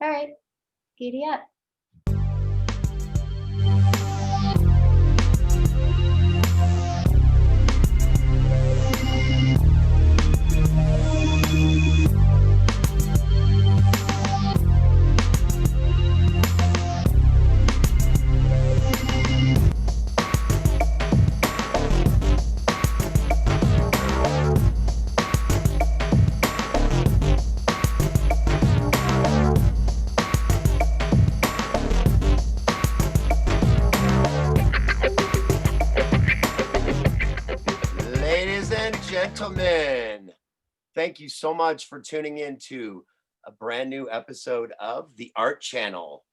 All right, giddy up. Ladies and gentlemen, thank you so much for tuning in to a brand new episode of the Art Channel.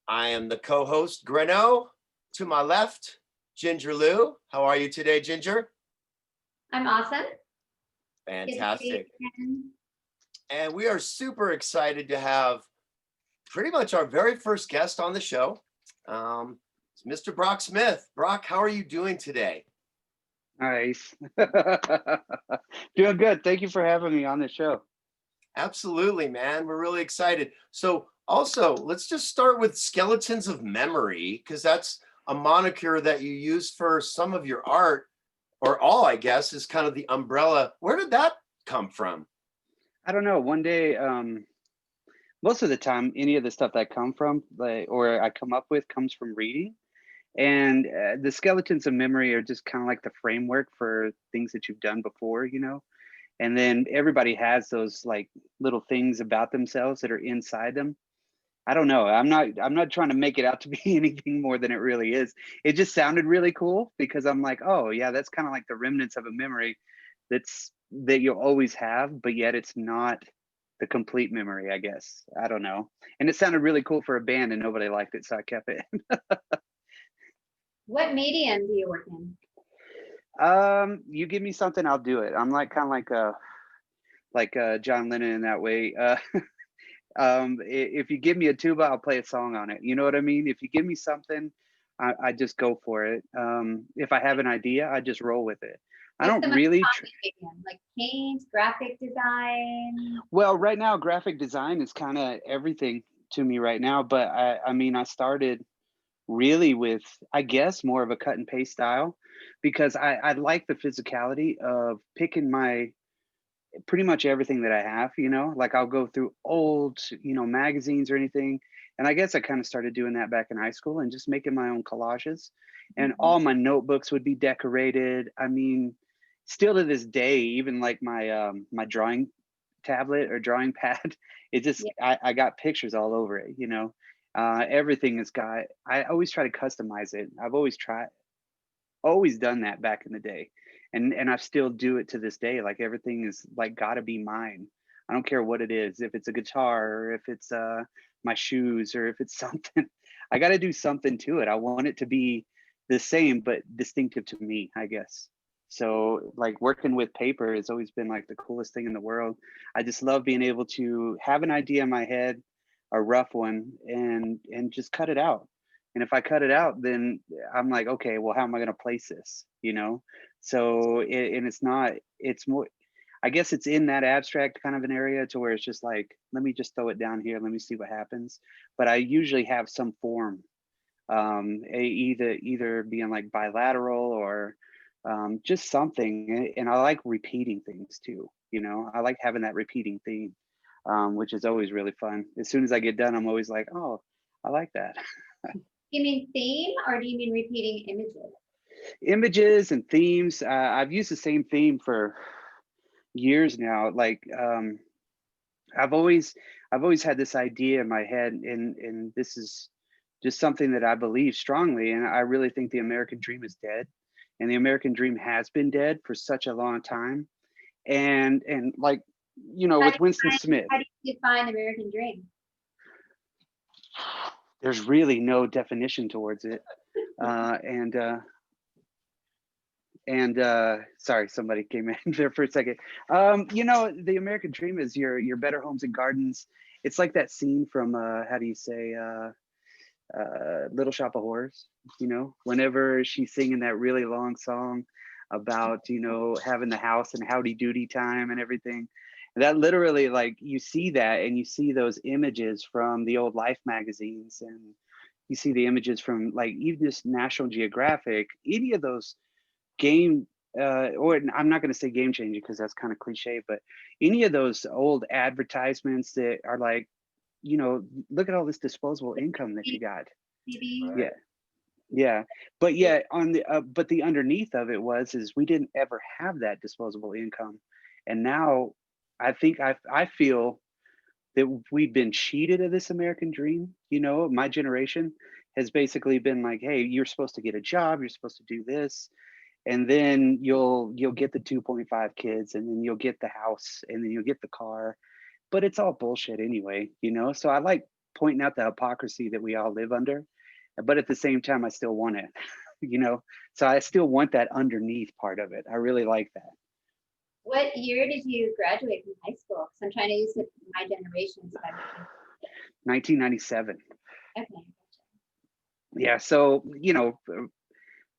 I am the co-host, Greno. To my left, Ginger Lou. How are you today, Ginger? I'm awesome. Fantastic. And we are super excited to have pretty much our very first guest on the show. It's Mr. Brock Smith. Brock, how are you doing today? Nice. Doing good. Thank you for having me on the show. Absolutely, man. We're really excited. So also, let's just start with Skeletons of Memory, because that's a moniker that you use for some of your art, or all, I guess, is kind of the umbrella. Where did that come from? I don't know. One day, most of the time, any of the stuff that I come from, or I come up with, comes from reading. And the Skeletons of Memory are just kind of like the framework for things that you've done before, you know. And then everybody has those like little things about themselves that are inside them. I don't know. I'm not trying to make it out to be anything more than it really is. It just sounded really cool because I'm like, oh yeah, that's kind of like the remnants of a memory that you'll always have, but yet it's not the complete memory, I guess. I don't know. And it sounded really cool for a band and nobody liked it, so I kept it. What medium do you work in? You give me something, I'll do it. I'm like kind of like John Lennon in that way. If you give me a tuba, I'll play a song on it. You know what I mean? If you give me something, I just go for it. If I have an idea, I just roll with it. I What's don't the really. most common medium? Like paint, graphic design? Well, right now, graphic design is kind of everything to me right now. But I mean, I started really with, I guess, more of a cut and paste style because I like the physicality of picking my pretty much everything that I have, you know, like I'll go through old, you know, magazines or anything. And I guess I kind of started doing that back in high school and just making my own collages. And all my notebooks would be decorated. I mean, still to this day, even like my drawing tablet or drawing pad, it just I got pictures all over it, you know. Everything has got, I always try to customize it. I've always done that back in the day, and I still do it to this day. Like everything is like gotta be mine. I don't care what it is, if it's a guitar or if it's my shoes or if it's something. I got to do something to it. I want it to be the same but distinctive to me, I guess. So like working with paper has always been like the coolest thing in the world. I just love being able to have an idea in my head, a rough one, and just cut it out. And if I cut it out, then I'm like, okay, well, how am I going to place this? You know? So, and it's not, it's more, I guess it's in that abstract kind of an area to where it's just like, let me just throw it down here. Let me see what happens. But I usually have some form, either being like bilateral or just something. And I like repeating things too. You know, I like having that repeating theme, which is always really fun. As soon as I get done, I'm always like, oh, I like that. You mean theme or do you mean repeating images? Images and themes. I've used the same theme for years now. Like I've always had this idea in my head, and this is just something that I believe strongly. And I really think the American dream is dead, and the American dream has been dead for such a long time. And like, you know, with Winston Smith. How do you define the American dream? There's really no definition towards it. Sorry, somebody came in there for a second. You know, the American dream is your better homes and gardens. It's like that scene from how do you say Little Shop of Horrors, you know, whenever she's singing that really long song about, you know, having the house and howdy doody time and everything. That literally, like, you see that, and you see those images from the old Life magazines, and you see the images from, like, even just National Geographic, any of those game, or I'm not going to say game changing because that's kind of cliche, but any of those old advertisements that are like, look at all this disposable income that you got. Maybe. Yeah. Yeah. But yeah, on the but the underneath of it is we didn't ever have that disposable income. And now I feel that we've been cheated of this American dream. My generation has basically been like, hey, you're supposed to get a job, you're supposed to do this, and then you'll get the 2.5 kids, and then you'll get the house, and then you'll get the car. But it's all bullshit anyway. So I like pointing out the hypocrisy that we all live under, but at the same time I still want it. you know so I still want that underneath part of it. I really like that. What year did you graduate from high school? Because I'm trying to use it my generation. So 1997. okay. Yeah, so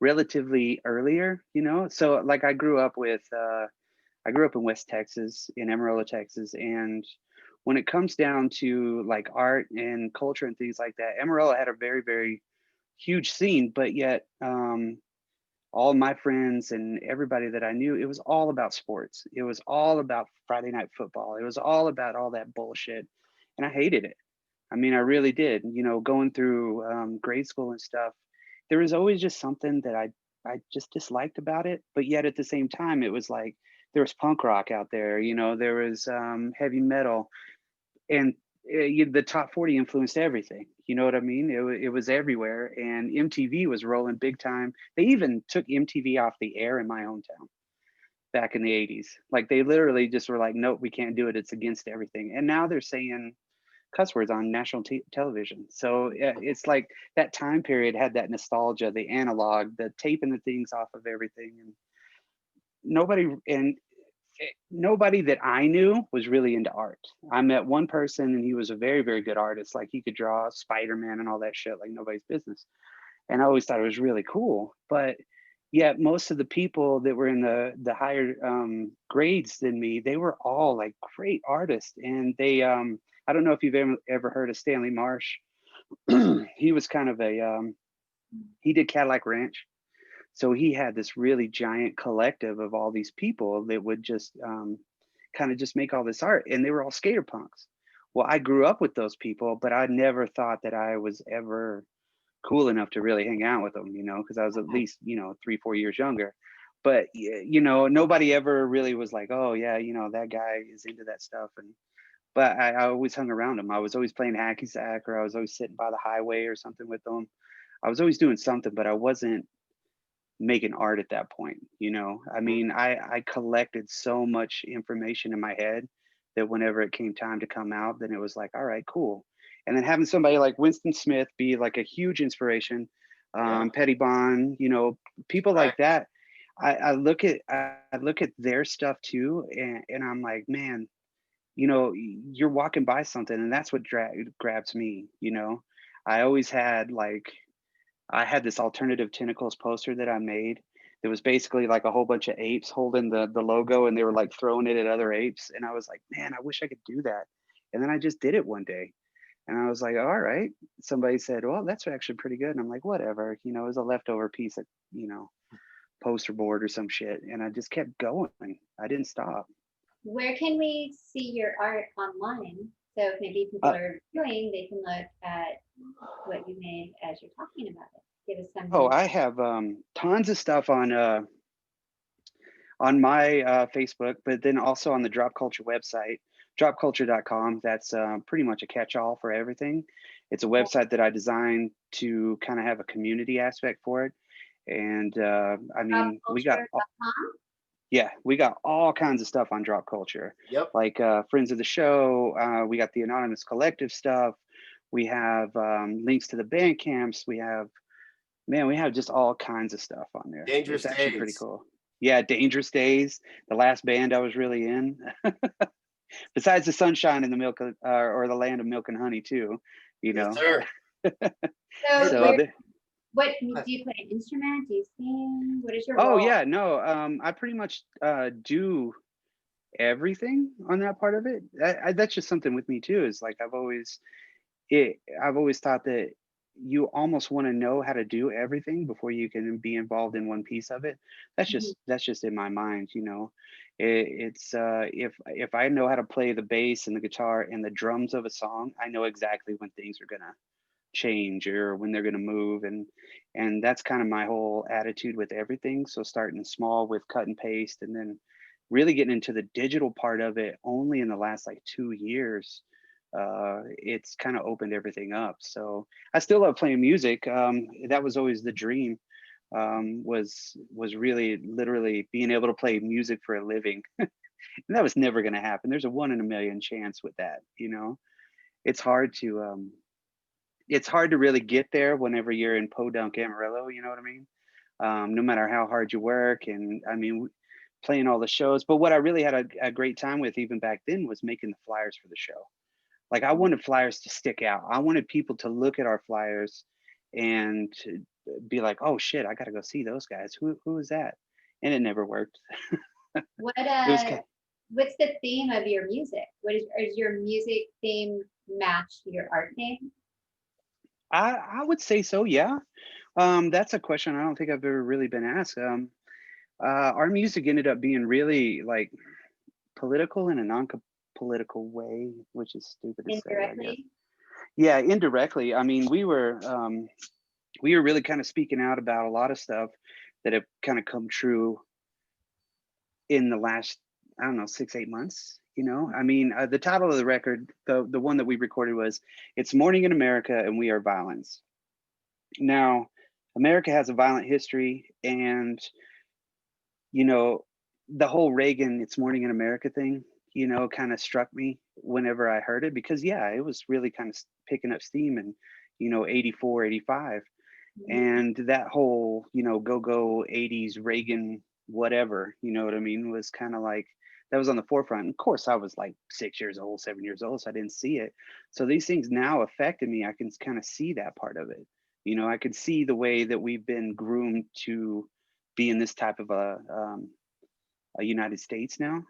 relatively earlier. So like I grew up in West Texas, in Amarillo, Texas. And when it comes down to like art and culture and things like that, Amarillo had a very, very huge scene, but yet all my friends and everybody that I knew, it was all about sports. It was all about Friday night football. It was all about all that bullshit. And I hated it. I mean, I really did. Going through grade school and stuff, there was always just something that I just disliked about it. But yet at the same time, it was like there was punk rock out there. There was heavy metal, and the top 40 influenced everything. You know what I mean? It was everywhere, and MTV was rolling big time. They even took MTV off the air in my hometown back in the 80s. Like they literally just were like, nope, we can't do it. It's against everything. And now they're saying cuss words on national television. So yeah, it's like that time period had that nostalgia, the analog, the taping the things off of everything, and nobody that I knew was really into art. I met one person, and he was a very, very good artist. Like he could draw Spider-Man and all that shit like nobody's business. And I always thought it was really cool. But yet most of the people that were in the higher grades than me, they were all like great artists. And they I don't know if you've ever heard of Stanley Marsh. He was kind of he did Cadillac Ranch. So he had this really giant collective of all these people that would just kind of just make all this art, and they were all skater punks. Well, I grew up with those people, but I never thought that I was ever cool enough to really hang out with them, because I was at least 3-4 years younger. But nobody ever really was like, oh yeah, that guy is into that stuff. But I always hung around them. I was always playing hacky sack, or I was always sitting by the highway or something with them. I was always doing something, but I wasn't making art at that point. I mean, I collected so much information in my head that whenever it came time to come out, then it was like, all right, cool. And then having somebody like Winston Smith be like a huge inspiration, Petty Bond, people like that. I look at their stuff too, and I'm like, man, you're walking by something, and that's what grabs me. I always had I had this alternative tentacles poster that I made. That was basically like a whole bunch of apes holding the logo, and they were like throwing it at other apes. And I was like, man, I wish I could do that. And then I just did it one day, and I was like, all right. Somebody said, well, that's actually pretty good. And I'm like, whatever. It was a leftover piece of poster board or some shit, and I just kept going. I didn't stop. Where can we see your art online? So if maybe people are viewing, they can look at what you made as you're talking about it. Give us some. Oh, I have tons of stuff on my Facebook, but then also on the Drop Culture website, dropculture.com. That's pretty much a catch-all for everything. It's a website that I designed to kind of have a community aspect for it. And I mean, we got all kinds of stuff on Drop Culture. Yep. Like friends of the show. We got the Anonymous Collective stuff. We have links to the band camps. We have just all kinds of stuff on there. Dangerous It's actually Days. pretty cool. Yeah, Dangerous Days, the last band I was really in. Besides the Sunshine and the Milk or the Land of Milk and Honey too, Yes, sir. What do you play an instrument? Do you sing? What is your Oh role? yeah, no. I pretty much do everything on that part of it. That's just something with me too. Is like I've always thought that you almost want to know how to do everything before you can be involved in one piece of it. Mhm. That's just in my mind, you know. If I know how to play the bass and the guitar and the drums of a song, I know exactly when things are gonna change or when they're gonna move, and that's kind of my whole attitude with everything. So starting small with cut and paste, and then really getting into the digital part of it only in the last like 2 years. It's kind of opened everything up. So I still love playing music. That was always the dream. Was really literally being able to play music for a living, and that was never going to happen. There's a 1 in a million chance with that. You know, it's hard to really get there whenever you're in Podunk Amarillo. You know what I mean? No matter how hard you work, and I mean, playing all the shows. But what I really had a great time with even back then was making the flyers for the show. Like I wanted flyers to stick out. I wanted people to look at our flyers and to be like, "Oh shit, I got to go see those guys. Who is that?" And it never worked. What It was kind what's the theme of your music? Is your music theme match your art theme? I would say so, yeah. That's a question I don't think I've ever really been asked. Our music ended up being really like political in a non-political way, which is stupid to say, I guess. Indirectly? Yeah, indirectly. I mean, we were really kind of speaking out about a lot of stuff that have kind of come true in the last, I don't know, 6 8 months. You know, I mean, the title of the record, the one that we recorded was "It's Morning in America and We Are Violence." Now, America has a violent history, and you know, the whole Reagan "It's Morning in America" thing, you know, kind of struck me whenever I heard it because yeah, it was really kind of picking up steam in, 84, 85. Mhm. And that whole, go 80s Reagan whatever, you know what I mean, was kind of like that was on the forefront. Of course, I was like 6 years old, 7 years old, so I didn't see it. So these things now affected me. I can kind of see that part of it. I could see the way that we've been groomed to be in this type of a United States now.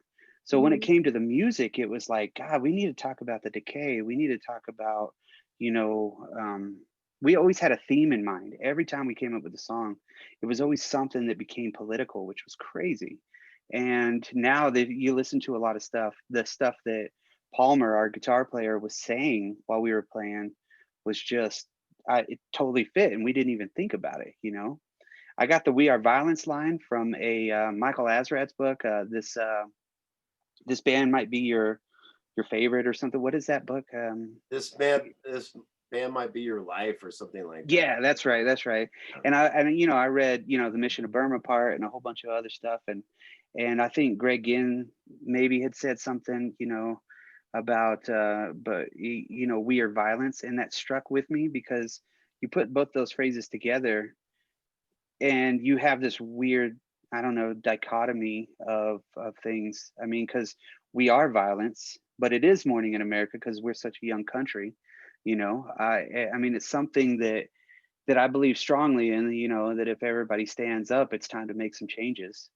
So when it Mhm. came to the music, it was like, God, we need to talk about the decay. We need to talk about, you know, um, we always had a theme in mind. Every time we came up with a song, it was always something that became political, which was crazy. And now that you listen to a lot of stuff, the stuff that Palmer, our guitar player, was saying while we were playing was just, it totally fit. And we didn't even think about it. I got the "We Are Violence" line from a Michael Azrad's book. This band might be your favorite or something. What is that book? This band might be your life or something like that. Yeah, that's right, that's right. And I read the Mission of Burma part and a whole bunch of other stuff, and I think Greg Ginn maybe had said something, about but "We Are Violence," and that struck with me because you put both those phrases together and you have this weird, I don't know, dichotomy of things. I mean, because we are violence, but it is morning in America because we're such a young country. I mean, it's something that I believe strongly in. That if everybody stands up, it's time to make some changes.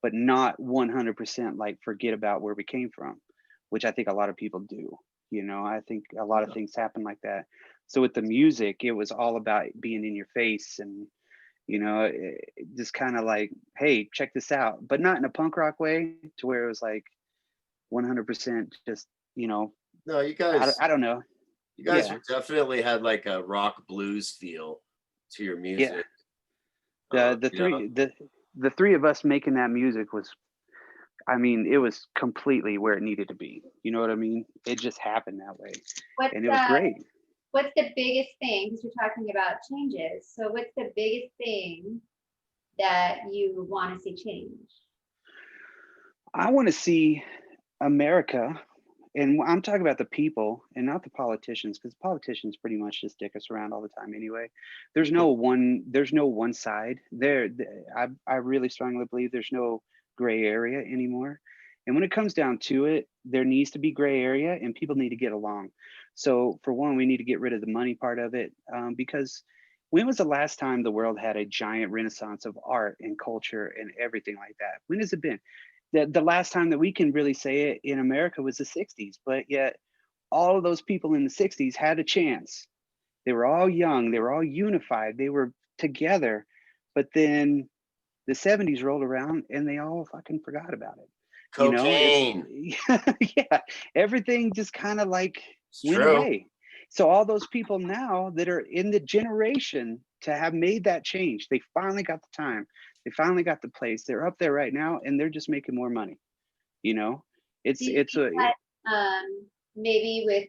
But not 100% like forget about where we came from, which I think a lot of people do. I think a lot of things happen like that. So with the music, it was all about being in your face and just kind of like, hey, check this out, but not in a punk rock way to where it was like 100% just, you know, No, I don't know. you guys Yeah. are definitely had like a rock blues feel to your Yeah. music. The You know, three, the three of us making that music was, I mean, it was completely where it needed to be. You know what I mean? It just happened that way. What's And it was great. what's the biggest thing? Because you're talking about changes. So what's the biggest thing that you want to see change? I want to see America, and I'm talking about the people and not the politicians, because politicians pretty much just dick us around all the time anyway. There's no one side there. I really strongly believe there's no gray area anymore. And when it comes down to it, there needs to be gray area, and people need to get along. So for one, we need to get rid of the money part of it, because when was the last time the world had a giant renaissance of art and culture and everything like that? When has it been? the last time that we can really say it in America was the 60s, but yet all of those people in the 60s had a chance. They were all young, they were all unified, they were together, but then the 70s rolled around and they all fucking forgot about it. You know, it's Cocaine. yeah, everything just kind of like It's went true. away. So all those people now that are in the generation to have made that change, they finally got the time, they finally got the place, they're up there right now and they're just making more money. You know, Do it's you it's think a that maybe with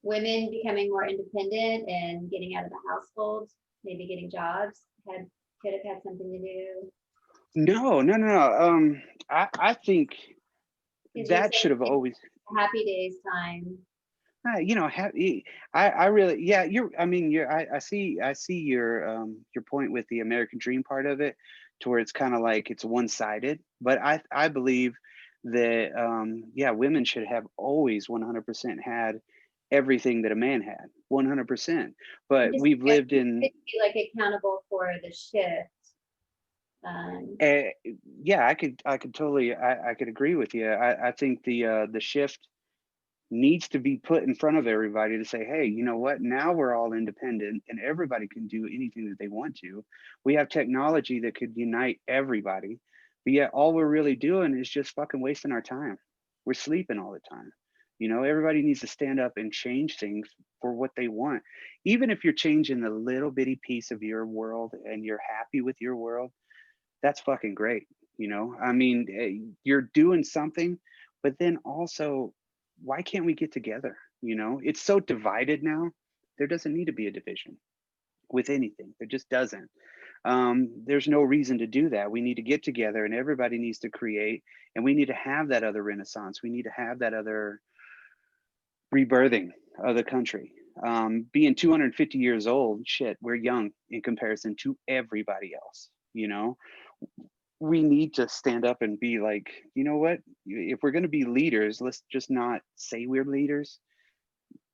women becoming more independent and getting out of the household, maybe getting jobs, could have had something to do? no. I think Because you're that should saying have it's always Happy Days time. you know, I really, yeah, I mean, I see your point with the American dream part of it, to where it's kind of like it's one-sided. But I believe that, yeah, women should have always 100% had everything that a man had, 100%. I'm But just we've lived in, be like accountable for the shift. Um, uh, yeah, I could totally, I could agree with you. I think the shift needs to be put in front of everybody to say, hey, you know what? Now we're all independent and everybody can do anything that they want to. We have technology that could unite everybody, but yet all we're really doing is just fucking wasting our time. We're sleeping all the time. You know, everybody needs to stand up and change things for what they want. Even if you're changing a little bitty piece of your world and you're happy with your world, that's fucking great. You know, I mean, you're doing something, but then also, why can't we get together? You know, it's so divided now. There doesn't need to be a division with anything. There just doesn't. There's no reason to do that. We need to get together and everybody needs to create, and we need to have that other renaissance. We need to have that other rebirthing of the country. Being 250 years old, shit, we're young in comparison to everybody else, you know. We need to stand up and be like, you know what? If we're going to be leaders, let's just not say we're leaders.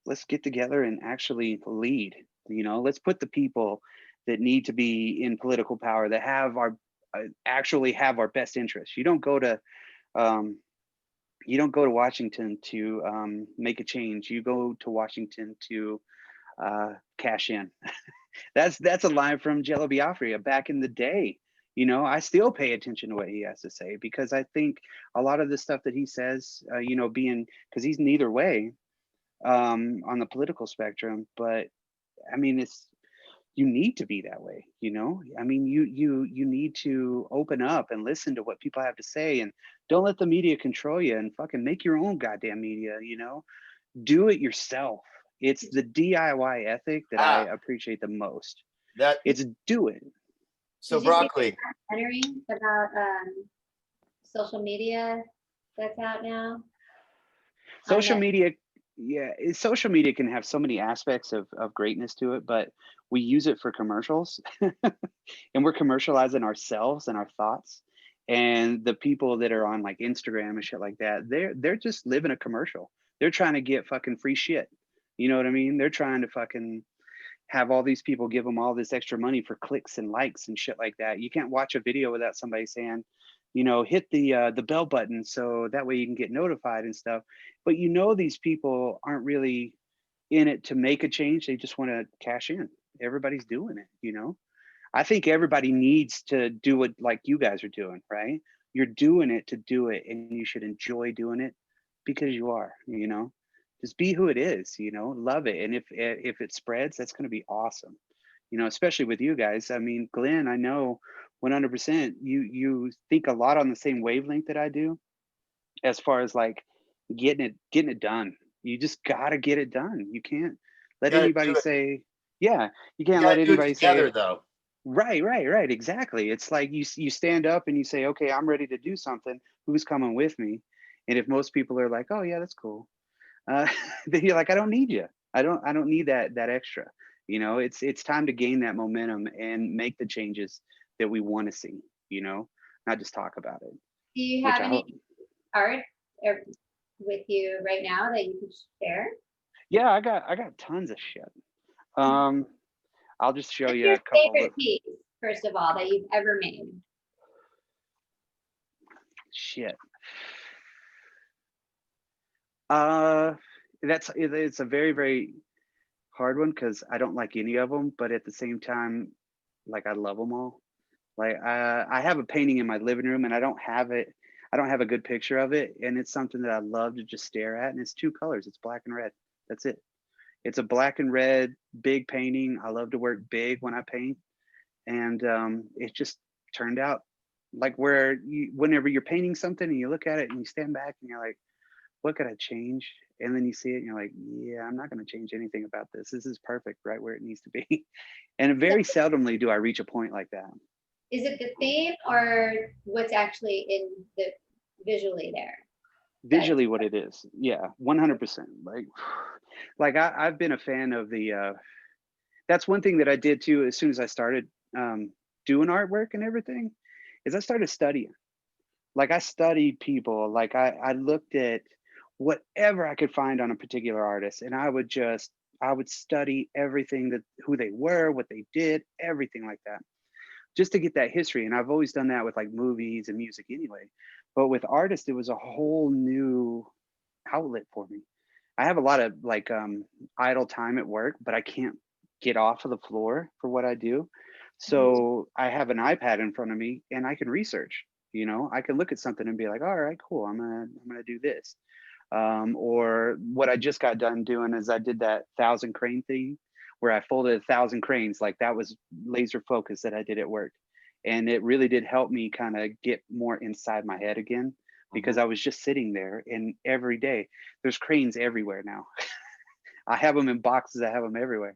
Let's get together and actually lead. You know, let's put the people that need to be in political power, that have our actually have our best interests. Um, you don't go to Washington to make a change. You go to Washington to cash in. That's a line from Jello Biafra back in the day. You know, I still pay attention to what he has to say because I think a lot of the stuff that he says, you know, being, because he's neither way on the political spectrum, but I mean, it's, you need to be that way. You know, I mean, you need to open up and listen to what people have to say, and don't let the media control you, and fucking make your own goddamn media. You know, do it yourself. It's the DIY ethic that I Ah, appreciate the most. that It's do it. so did you see the broccoli. documentary about social media that's out now? On Social that, media, yeah, social media can have so many aspects of greatness to it, but we use it for commercials and we're commercializing ourselves and our thoughts. And the people that are on like Instagram and shit like that, they're just living a commercial. They're trying to get fucking free shit. You know what I mean? They're trying to fucking have all these people give them all this extra money for clicks and likes and shit like that. You can't watch a video without somebody saying, you know, hit the bell button so that way you can get notified and stuff. But you know, these people aren't really in it to make a change. They just want to cash in. Everybody's doing it, you know. I think everybody needs to do it like you guys are doing, right? You're doing it to do it, and you should enjoy doing it because you are, you know. Just be who it is, you know, love it. And if it spreads, that's going to be awesome. You know, especially with you guys. I mean, Glenn, I know 100% you think a lot on the same wavelength that I do as far as like getting it done. You just got to get it done. You can't You let gotta anybody do it. say, yeah, you You can't let gotta do it anybody together say, though. right, exactly. It's like you stand up and you say, okay, I'm ready to do something. Who's coming with me? And if most people are like, oh yeah, that's cool, uh, then you're like, I don't need you. I don't need that extra. You know, it's time to gain that momentum and make the changes that we want to see. You know, not just talk about it. do you Which have I any hope. art with you right now that you can share? Yeah, I got tons of shit. Um, I'll just show What's you your a couple of favorite piece, first of all, that you've ever made? Shit. It's a very, very hard one because I don't like any of them, but at the same time, like I love them all. Like I have a painting in my living room, and I don't have it. I don't have a good picture of it, and it's something that I love to just stare at. And it's two colors. It's black and red. That's it. It's a black and red big painting. I love to work big when I paint, and it just turned out like where you, whenever you're painting something and you look at it and you stand back and you're like, what could I change? And then you see it and you're like, yeah, I'm not going to change anything about this. This is perfect right where it needs to be. And very seldomly do I reach a point like that. Is it the theme or what's actually in the visually there? Visually what it is. Yeah, 100%. Like I've been a fan of the, that's one thing that I did too, as soon as I started doing artwork and everything, is I started studying. Like I studied people, like I looked at whatever I could find on a particular artist, and I would study everything, that who they were, what they did, everything like that, just to get that history. And I've always done that with like movies and music anyway. But with artists, it was a whole new outlet for me. I have a lot of like idle time at work, but I can't get off of the floor for what I do. So I have an iPad in front of me and I can research. You know, I can look at something and be like, all right, cool. I'm gonna do this. Or what I just got done doing is I did that 1,000 crane thing where I folded 1,000 cranes. Like that was laser focus that I did at work. And it really did help me kind of get more inside my head again, because I was just sitting there, and every day there's cranes everywhere now. I have them in boxes. I have them everywhere.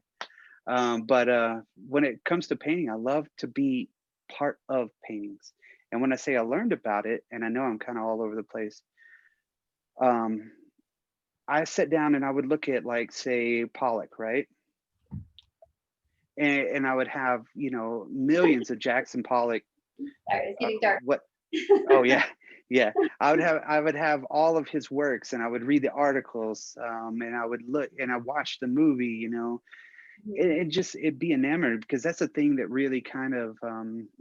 But when it comes to painting, I love to be part of paintings. And when I say I learned about it, and I know I'm kind of all over the place, I sat down and I would look at, like, say, Pollock, right? And I would have, you know, millions of Jackson Pollock. Sorry, it's getting dark. What? Oh yeah, yeah. I would have all of his works, and I would read the articles, and I would look and I watched the movie. You know, it'd be enamored, because that's the thing that really kind of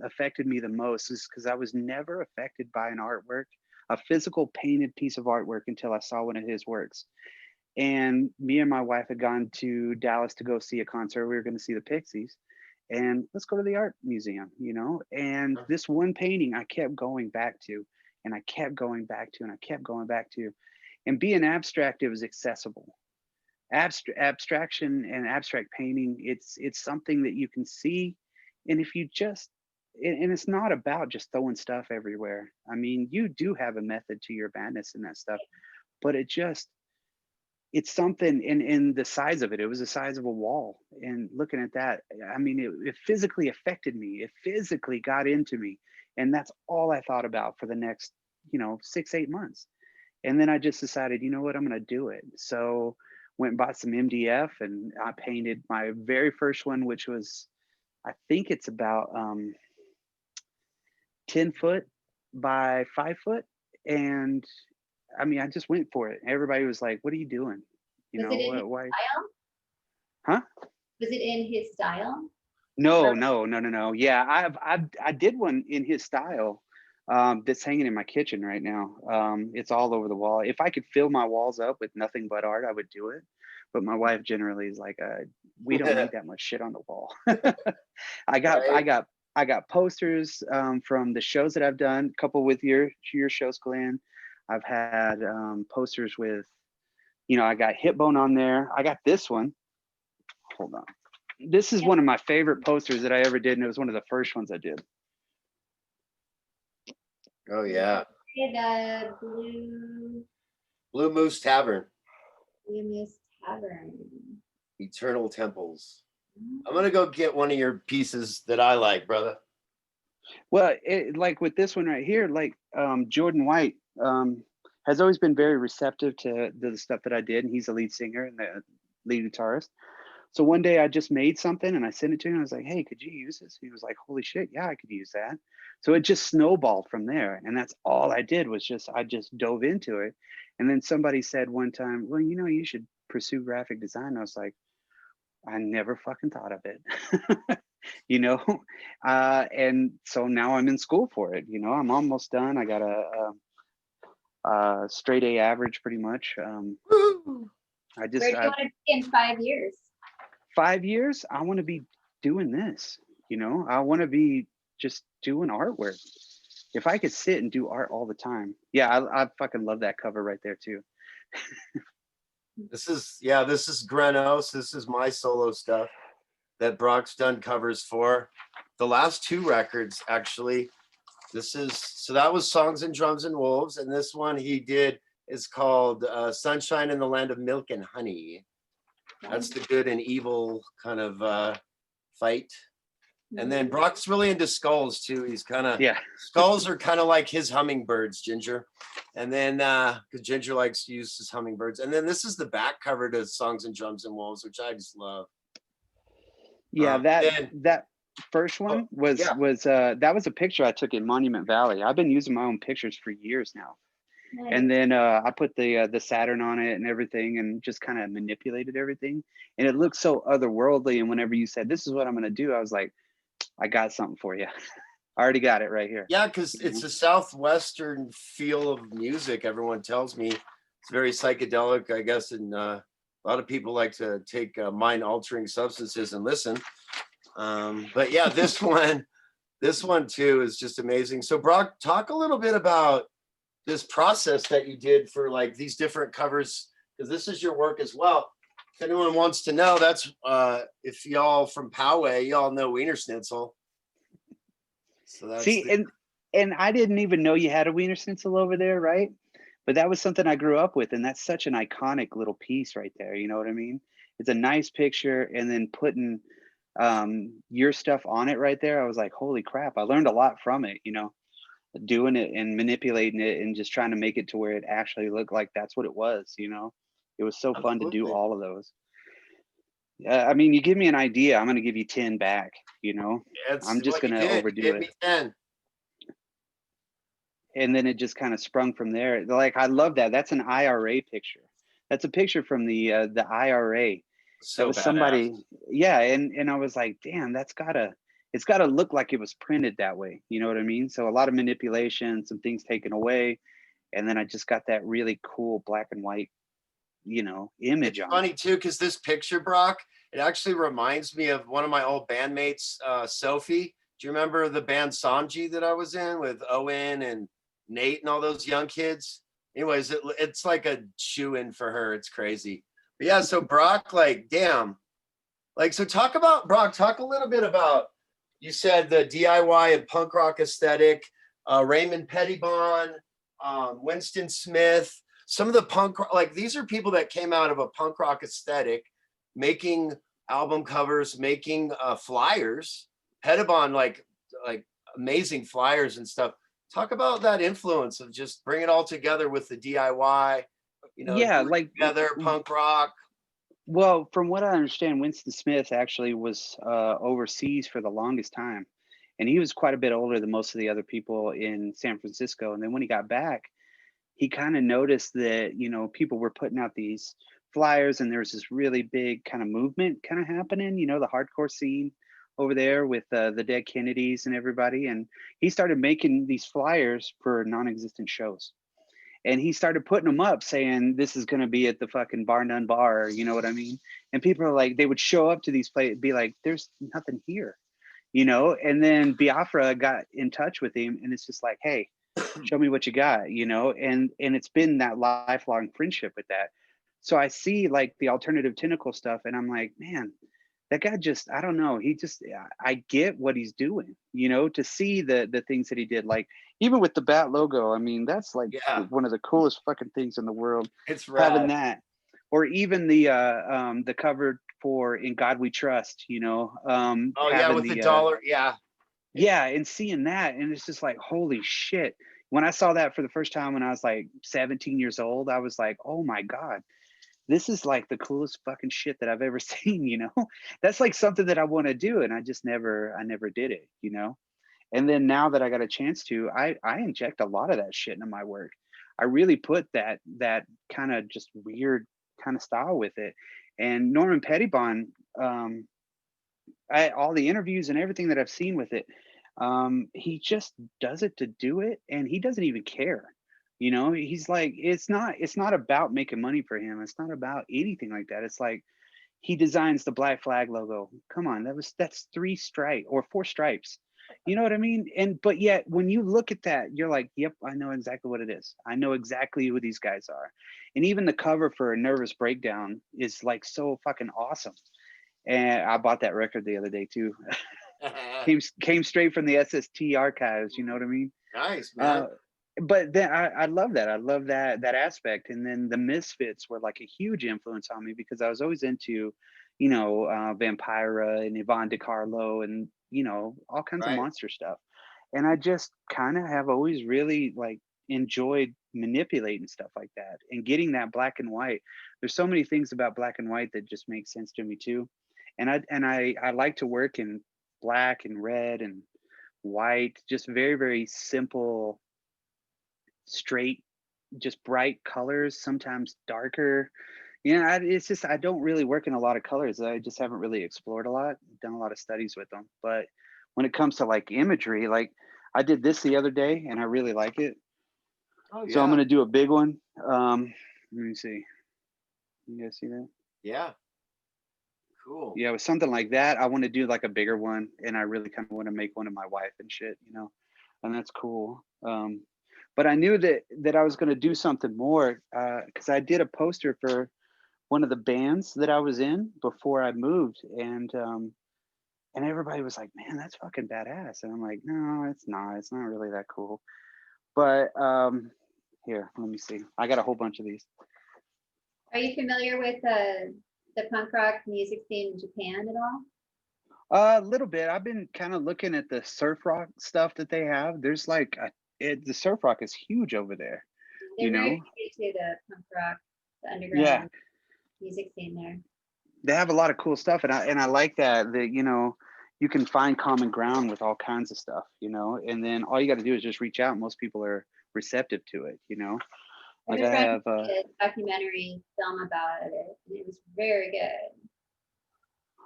affected me the most, is because I was never affected by an artwork, a physical painted piece of artwork, until I saw one of his works. And me and my wife had gone to Dallas to go see a concert. We were going to see the Pixies, and let's go to the art museum, you know. And this one painting I kept going back to, and I kept going back to, and I kept going back to. And being abstract, it was accessible. Abstraction and abstract painting, it's something that you can see. And if you just, and it's not about just throwing stuff everywhere. I mean, you do have a method to your madness and that stuff, but it's something in the size of it. It was the size of a wall. And looking at that, I mean, it physically affected me. It physically got into me. And that's all I thought about for the next, 6, 8 months. And then I just decided, you know what, I'm going to do it. So went and bought some MDF, and I painted my very first one, which was, I think it's about 10 foot by 5 foot. And I mean, I just went for it. Everybody was like, what are you doing? You Was it in know, his why? style? Huh? Was it in his style? No. Yeah, I did one in his style, that's hanging in my kitchen right now. It's all over the wall. If I could fill my walls up with nothing but art, I would do it. But my wife generally is like, we don't need that much shit on the wall. I got I Right. got I got posters from the shows that I've done, a couple with your shows, Glenn. I've had posters with, I got Hitbone on there. I got this one. Hold on. This is one of my favorite posters that I ever did, and it was one of the first ones I did. Oh yeah. The Blue Moose Tavern, Blue Moose Tavern. Eternal Temples. I'm gonna go get one of your pieces that I like, brother. Well, like with this one right here, like Jordan White has always been very receptive to the stuff that I did, and he's the lead singer and the lead guitarist. So one day I just made something and I sent it to him. I was like, hey, could you use this? He was like, holy shit, yeah, I could use that. So it just snowballed from there. And that's all I did, was I just dove into it. And then somebody said one time, well, you should pursue graphic design. I was like, I never fucking thought of it. you know And so now I'm in school for it. I'm almost done. I got straight A average, pretty much. Woo! I Where just do you want to be in 5 years? 5 years, I want to be doing this. I want to be just doing artwork. If I could sit and do art all the time, yeah, I fucking love that cover right there too. This is Grenos. This is my solo stuff that Brock's done covers for. The last two records, actually. So that was Songs and Drums and Wolves, and this one he did is called Sunshine in the Land of Milk and Honey. That's the good and evil kind of fight. And then Brock's really into skulls too. He's kind of, Yeah. skulls are kind of like his hummingbirds, Ginger. And then because Ginger likes to use his hummingbirds. And then this is the back cover to Songs and Drums and Wolves, which I just love. Yeah, that first one was that was a picture I took in Monument Valley. I've been using my own pictures for years now. Nice. And then I put the Saturn on it and everything, and just kind of manipulated everything, and it looked so otherworldly. And whenever you said this is what I'm going to do, I was like, I got something for you. I already got it right here. Yeah, because it's a southwestern feel of music. Everyone tells me it's very psychedelic, I guess, and a lot of people like to take mind-altering substances and listen. But yeah, this one too is just amazing. So Brock, talk a little bit about this process that you did for like these different covers, because this is your work as well. If anyone wants to know, that's if y'all from Poway, y'all know Wiener Schnitzel. So that's and I didn't even know you had a Wiener Schnitzel over there, right? But that was something I grew up with, and that's such an iconic little piece right there. You know what I mean? It's a nice picture, and then putting your stuff on it right there, I was like, holy crap, I learned a lot from it, doing it and manipulating it and just trying to make it to where it actually looked like that's what it was. It was so fun to do all of those. I mean, you give me an idea, I'm going to give you 10 back. I'm just going to overdo Give it. me 10. And then it just kind of sprung from there. Like, I love that. That's an IRA picture. That's a picture from the IRA. So that was badass. Somebody, yeah. And I was like, damn, it's gotta look like it was printed that way. You know what I mean? So a lot of manipulation, some things taken away. And then I just got that really cool black and white, image It's on funny it. too, because this picture, Brock, it actually reminds me of one of my old bandmates, Sophie. Do you remember the band Sanji that I was in with Owen and Nate and all those young kids? Anyways, it's like a shoe-in for her. It's crazy. But yeah, so Brock, like, damn. Like, so talk a little bit about, you said the DIY and punk rock aesthetic, Raymond Pettibon, Winston Smith, some of the punk, like these are people that came out of a punk rock aesthetic, making album covers, making flyers. Pettibon, like amazing flyers and stuff. Talk about that influence of just bring it all together with the DIY, Yeah, like together punk rock. Well, from what I understand, Winston Smith actually was overseas for the longest time, and he was quite a bit older than most of the other people in San Francisco. And then when he got back, he kind of noticed that people were putting out these flyers, and there was this really big kind of movement kind of happening. The hardcore scene over there with the Dead Kennedys and everybody, and he started making these flyers for non-existent shows. And he started putting them up saying, this is going to be at the fucking Bar None Bar, you know what I mean? And people are like, they would show up to these places, be like, there's nothing here, and then Biafra got in touch with him, and it's just like, hey, show me what you got, and it's been that lifelong friendship with that. So I see like the alternative tentacle stuff, and I'm like, man, that guy just, I don't know, I get what he's doing, to see the things that he did, like even with the bat logo. I mean, that's like one of the coolest fucking things in the world. It's rad. Having that, or even the cover for In God We Trust, with the dollar, yeah, and seeing that, and it's just like, holy shit. When I saw that for the first time when I was like 17 years old, I was like, oh my God, this is like the coolest fucking shit that I've ever seen, That's like something that I want to do, and I never did it, And then now that I got a chance to, I inject a lot of that shit into my work. I really put that kind of just weird kind of style with it. And Norman Pettibon, all the interviews and everything that I've seen with it, he just does it to do it, and he doesn't even care. You know, he's like, it's not about making money for him. It's not about anything like that. It's like he designs the Black Flag logo. Come on, that's 3 stripe or 4 stripes. You know what I mean? And but yet when you look at that, you're like, yep, I know exactly what it is. I know exactly who these guys are. And even the cover for A Nervous Breakdown is like so fucking awesome. And I bought that record the other day too. Came straight from the SST archives, you know what I mean? Nice, Uh, man. but then I love that. I love that aspect. And then the Misfits were like a huge influence on me because I was always into, you know, Vampira and Yvonne DiCarlo and, you know, all kinds of Right. monster stuff. And I just kind of have always really like enjoyed manipulating stuff like that and getting that black and white. There's so many things about black and white that just make sense to me too. And I like to work in black and red and white, just very, very simple, straight, just bright colors, sometimes darker. You know, it's just I don't really work in a lot of colors. I just haven't really explored a lot, done a lot of studies with them. But when it comes to like imagery, like I did this the other day and I really like it. Oh So I'm yeah. gonna do a big one. Let me see. You guys see that? Yeah. Cool. Yeah, with something like that, I want to do like a bigger one, and I really kind of want to make one of my wife and shit, you know, and that's cool. But I knew that I was going to do something more because I did a poster for one of the bands that I was in before I moved, and everybody was like, "Man, that's fucking badass," and I'm like, "No, it's not. It's not really that cool." But here, let me see. I got a whole bunch of these. Are you familiar with the punk rock music scene in Japan at all? A little bit. I've been kind of looking at the surf rock stuff that they have. There's like the surf rock is huge over there, you They're very know? big to the punk rock, the Yeah, underground music scene there. they have a lot of cool stuff, and I like that you know you can find common ground with all kinds of stuff, you know. And then all you got to do is just reach out. Most people are receptive to it, you know. I Like just I watched have, a documentary film about it, and it was very good.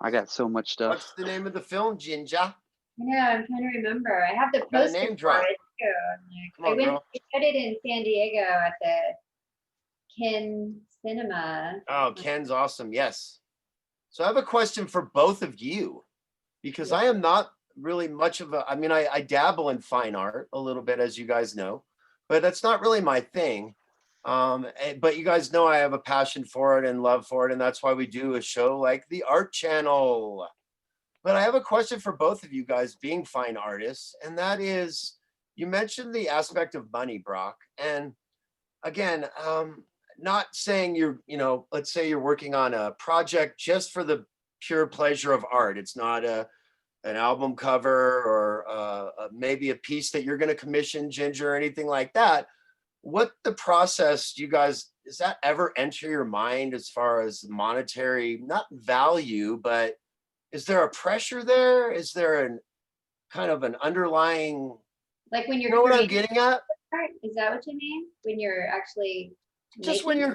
I got so much stuff. What's the name of the film, Jinja? Yeah, I'm trying to remember. I have the Got a poster name for drop. it too. Come I on, went. girl. I showed it in San Diego at the Kin Cinema. Oh, Ken's awesome. Yes. So I have a question for both of you because Yeah. I am not really much of a, I mean, I dabble in fine art a little bit, as you guys know, but that's not really my thing. But you guys know I have a passion for it and love for it. And that's why we do a show like the Art Channel. But I have a question for both of you guys being fine artists. And that is, you mentioned the aspect of money, Brock. And again, not saying you're, you know, let's say you're working on a project just for the pure pleasure of art. It's not an album cover or maybe a piece that you're going to commission, Ginger, or anything like that. What the process, do you guys, does that ever enter your mind as far as monetary, not value, but is there a pressure there? Is there an kind of an underlying, Like when you you're know what I'm creating getting at? art, is that what you mean? When you're actually Just when making?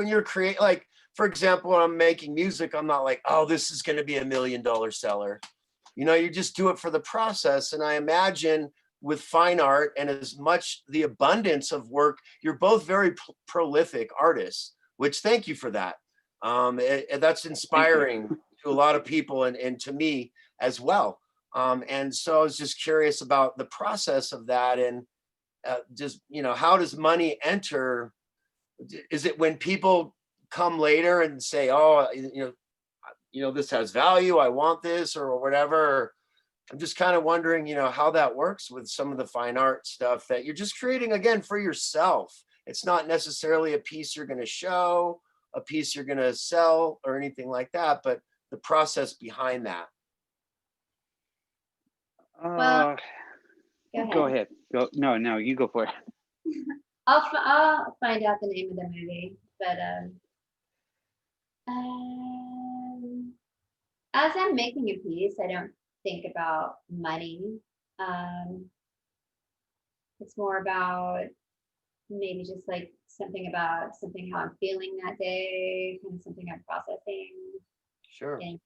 you're like for example, when I'm making music, I'm not like, oh, this is going to be $1 million seller. You know, you just do it for the process. And I imagine with fine art and as much the abundance of work, you're both very prolific artists, which thank you for that. That's Thank you. inspiring to a lot of people and to me as well. And so I was just curious about the process of that and just, you know, how does money enter? Is it when people come later and say, oh, you know, this has value, I want this or whatever? I'm just kind of wondering, you know, how that works with some of the fine art stuff that you're just creating again for yourself. It's not necessarily a piece you're going to show, a piece you're going to sell or anything like that, but the process behind that. Well, Uh, go go ahead. ahead. Go. No, no, you go for it. I'll find out the name of the movie, but um, as I'm making a piece, I don't think about money. Um, it's more about maybe just like something about something how I'm feeling that day, kind of something I'm processing. Sure. And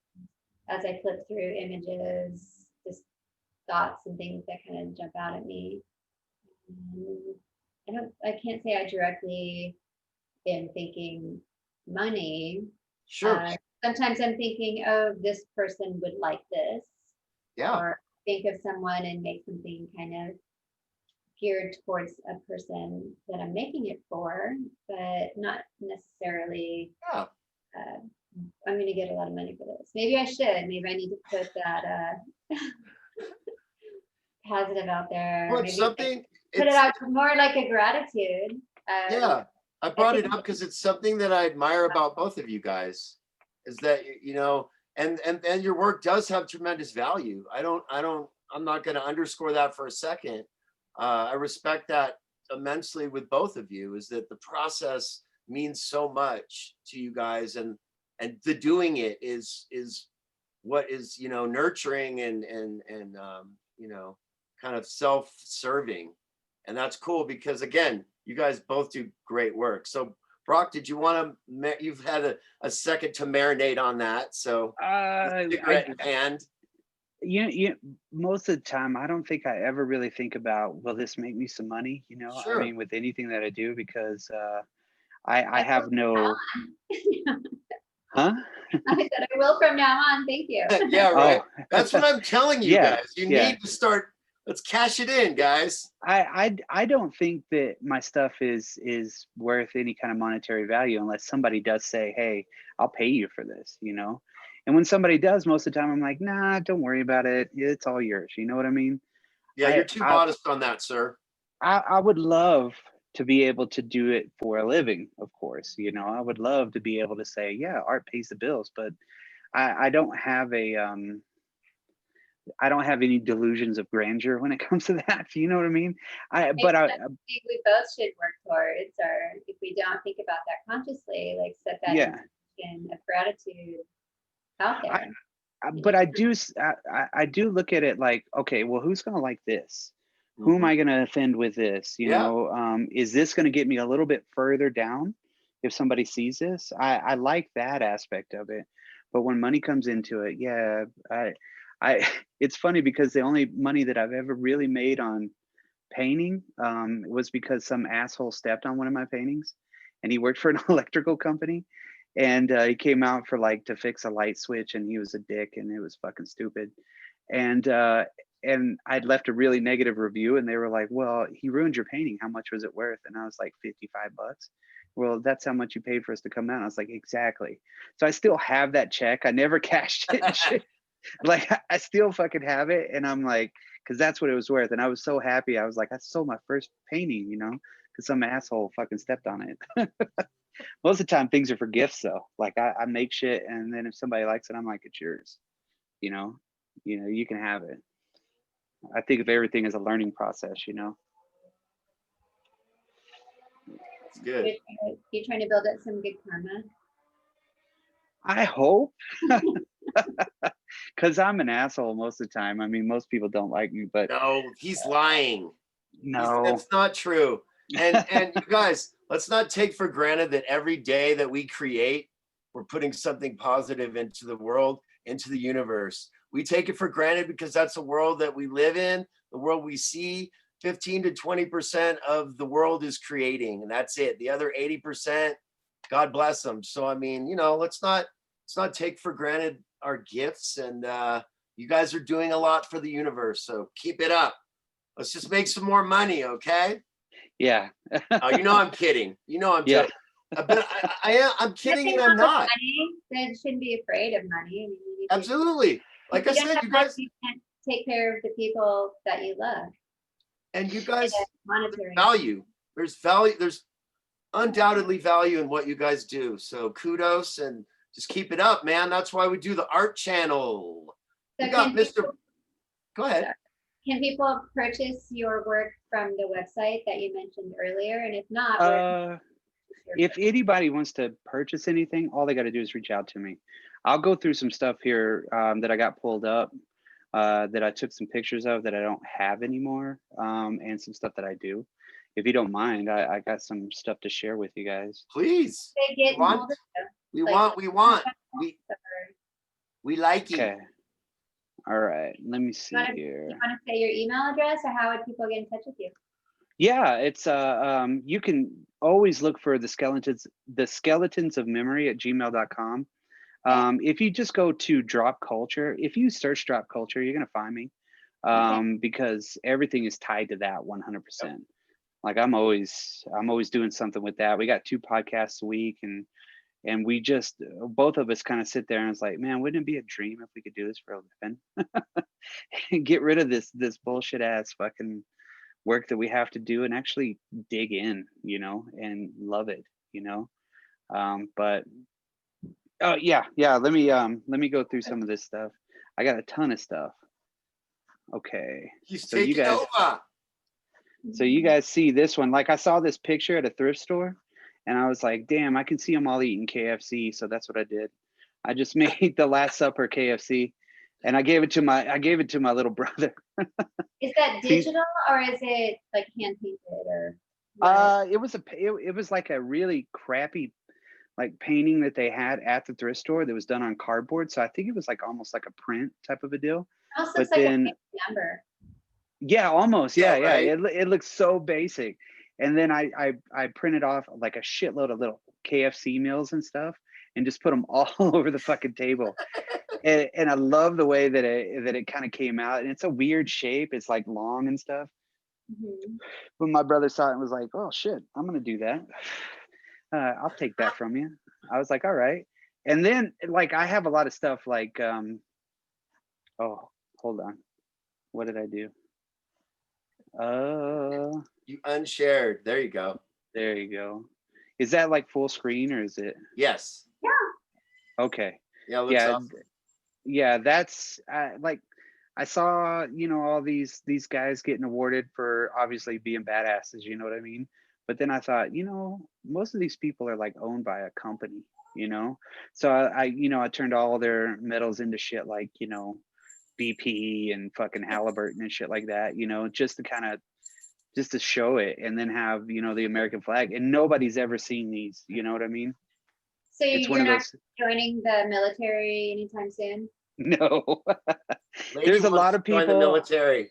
as I flip through images, just thoughts and things that kind of jump out at me. And I can't say I directly am thinking money. Sure. Sometimes I'm thinking, oh, this person would like this, Yeah. or think of someone and make something kind of geared towards a person that I'm making it for, but not necessarily, Yeah. I'm going to get a lot of money for this. Maybe I should. Maybe I need to put that positive out there. Well, it's Maybe something, put it it's, out more like a gratitude. yeah. I I brought it think, up because it's something that I admire about both of you guys, is that, you know, and your work does have tremendous value. I'm not going to underscore that for a second. I respect that immensely with both of you, is that the process means so much to you guys, and the doing it is what is, you know, nurturing and you know, kind of self-serving. And that's cool because, again, you guys both do great work. So Brock, did you want to, you've had a second to marinate on that, so cigarette in hand. You most of the time, I don't think I ever really think about, will this make me some money? You know, I Sure. mean, with anything that I do, because I have no, huh? I said I will from now on. Thank you. Yeah, right. Oh, That's what I'm telling you yeah, guys. You yeah. need to start. Let's cash it in, guys. I don't think that my stuff is worth any kind of monetary value unless somebody does say, hey, I'll pay you for this, you know. And when somebody does, most of the time I'm like, nah, don't worry about it. It's all yours. You know what I mean? Yeah, you're I too I modest on that, sir. I would love to be able to do it for a living, of course. You know, I would love to be able to say, yeah, art pays the bills, but I don't have I don't have any delusions of grandeur when it comes to that. You know what I mean? Maybe But I, that's something we both should work towards, or if we don't think about that consciously, like set that yeah, intention of gratitude out I, there. but I do, I do look at it like, okay, well, who's going to like this? Who am Mhm. I going to offend with this? You Yeah. know, is this going to get me a little bit further down if somebody sees this? I like that aspect of it. But when money comes into it, yeah, it's funny because the only money that I've ever really made on painting was because some asshole stepped on one of my paintings, and he worked for an electrical company, and he came out for like to fix a light switch, and he was a dick, and it was fucking stupid. And I'd left a really negative review, and they were like, well, he ruined your painting, how much was it worth? And I was like, $55. Well, that's how much you paid for us to come out. And I was like, exactly. So I still have that check. I never cashed it and shit. Like, I still fucking have it, and I'm like, because that's what it was worth. And I was so happy. I was like, I sold my first painting, you know, because some asshole fucking stepped on it. Most of the time, things are for gifts, though. Like, I make shit, and then if somebody likes it, I'm like, it's yours. You know, you can have it. I think of everything as a learning process. You know. That's good. You're trying to build up some good karma. I hope, because I'm an asshole most of the time. I mean, most people don't like me, but No, he's lying. no. That's not true. And you guys, let's not take for granted that every day that we create, we're putting something positive into the world, into the universe. We take it for granted because that's the world that we live in, the world we see. 15 to 20% of the world is creating, and that's it. The other 80%, God bless them. So I mean, you know, let's not take for granted our gifts. And you guys are doing a lot for the universe, so keep it up. Let's just make some more money, okay? Yeah. Oh, you know I'm kidding. You know I'm Yeah. joking. But I'm kidding and Nothing I'm wrong with not. money. Then shouldn't be afraid of money. I mean, Absolutely. Like if I you don't said, have you money, guys, you can't take care of the people that you love. and you In guys, a there's monetary. value. There's value. There's undoubtedly value in what you guys do. So kudos and just keep it up, man. That's why we do the art channel. We So got Mr. Go ahead. can people purchase your work from the website that you mentioned earlier? And if not, where If anybody wants to purchase anything, all they got to do is reach out to me. I'll go through some stuff here that I got pulled up, that I took some pictures of that I don't have anymore, and some stuff that I do. If you don't mind, I got some stuff to share with you guys. Please. they get We in want, hold of you? we Like, want, we want. or- We like you. Okay. All right. Let me see You here. want to say your email address, or how would people get in touch with you? Yeah, it's you can always look for the skeletons of memory at gmail.com. Okay. If you just go to drop culture, if you search drop culture, you're gonna find me. Okay. Because everything is tied to that Yep. 100%. Like I'm always doing something with that. We got 2 podcasts a week, and we just both of us kind of sit there and it's like, man, wouldn't it be a dream if we could do this for a living? And get rid of this bullshit ass fucking work that we have to do and actually dig in, and love it, but oh yeah, let me go through some of this stuff. I got a ton of stuff. Okay. He's So you taking guys over. so you guys see this one. Like I saw this picture at a thrift store and I was like, damn, I can see them all eating KFC. So that's what I did. I just made the Last Supper KFC and I gave it to my little brother. Is that See, digital or is it like hand painted or what? it was like a really crappy like painting that they had at the thrift store that was done on cardboard. So I think it was like almost like a print type of a deal. It almost But looks like a then family member. yeah, almost. Yeah, Yeah. right. It looks so basic. And then I printed off like a shitload of little KFC meals and stuff and just put them all over the fucking table. And I love the way that it kind of came out. And it's a weird shape. It's like long and stuff. Mhm. But my brother saw it and was like, "Oh shit, I'm gonna do that. I'll take that from you." I was like, "All right." And then like I have a lot of stuff like oh, hold on. What did I do? Uh You unshared. There you go. There you go. Is that like full screen or is it Yes. okay? Yeah, it looks Yeah, awesome. yeah. That's like I saw, all these guys getting awarded for obviously being badasses. You know what I mean? But then I thought, most of these people are like owned by a company. So I turned all their medals into shit like BP and fucking Halliburton and shit like that. Just to show it and then have the American flag and nobody's ever seen these, you know what I mean? So It's one you're of not those joining the military anytime soon? no. Lady There's a wants lot to of join the people. military.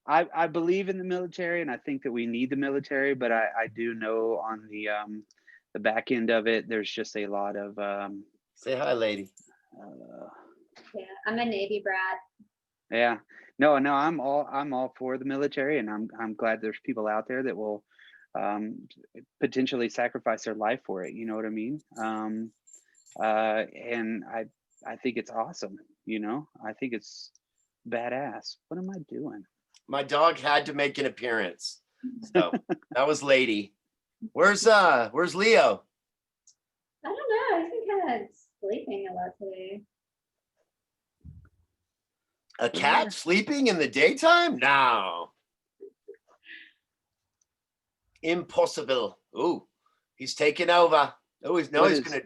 I believe in the military and I think that we need the military, but I do know on the back end of it there's just a lot of Say hi, lady. uh, Yeah, I'm a Navy brat. yeah. No, I'm all for the military and I'm glad there's people out there that will potentially sacrifice their life for it, you know what I mean? And I think it's awesome, I think it's badass. What am I doing? My dog had to make an appearance. So that was lady. Where's Leo? I don't know. He's been kind of sleeping a lot today. A cat sleeping in the daytime? No. Impossible. Ooh, he's taking over. Oh, he's What he's is gonna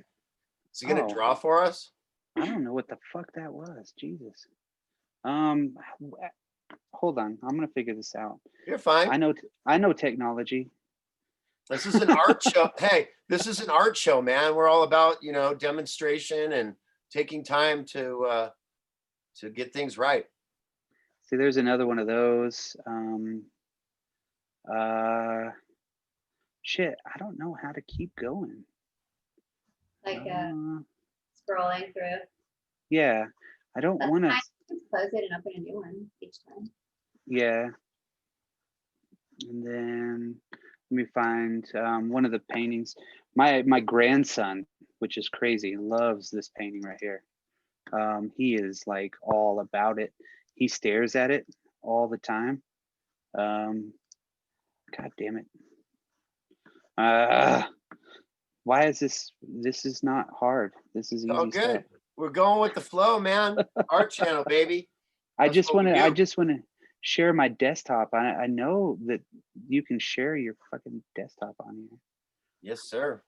is he gonna oh, draw for us? I don't know what the fuck that was. Jesus. Um Hold on. I'm gonna figure this out. You're fine. I know technology. This is an art show. Hey, this is an art show, man. We're all about, demonstration and taking time to get things right. See, there's another one of those. Uh Shit, I don't know how to keep going. Like Uh scrolling through. yeah. I don't That's want to fine. Just close it and open a new one each time. yeah. And then let me find one of the paintings. My grandson, which is crazy, loves this painting right here. He is like all about it. He stares at it all the time. Um, God damn it. Uh, why is this? This is not hard. This is Oh, easy stuff. good. We're going with the flow, man. Art channel, baby. I That's just what want we to. I do. just want to share my desktop. I know that you can share your fucking desktop on here. Yes, sir.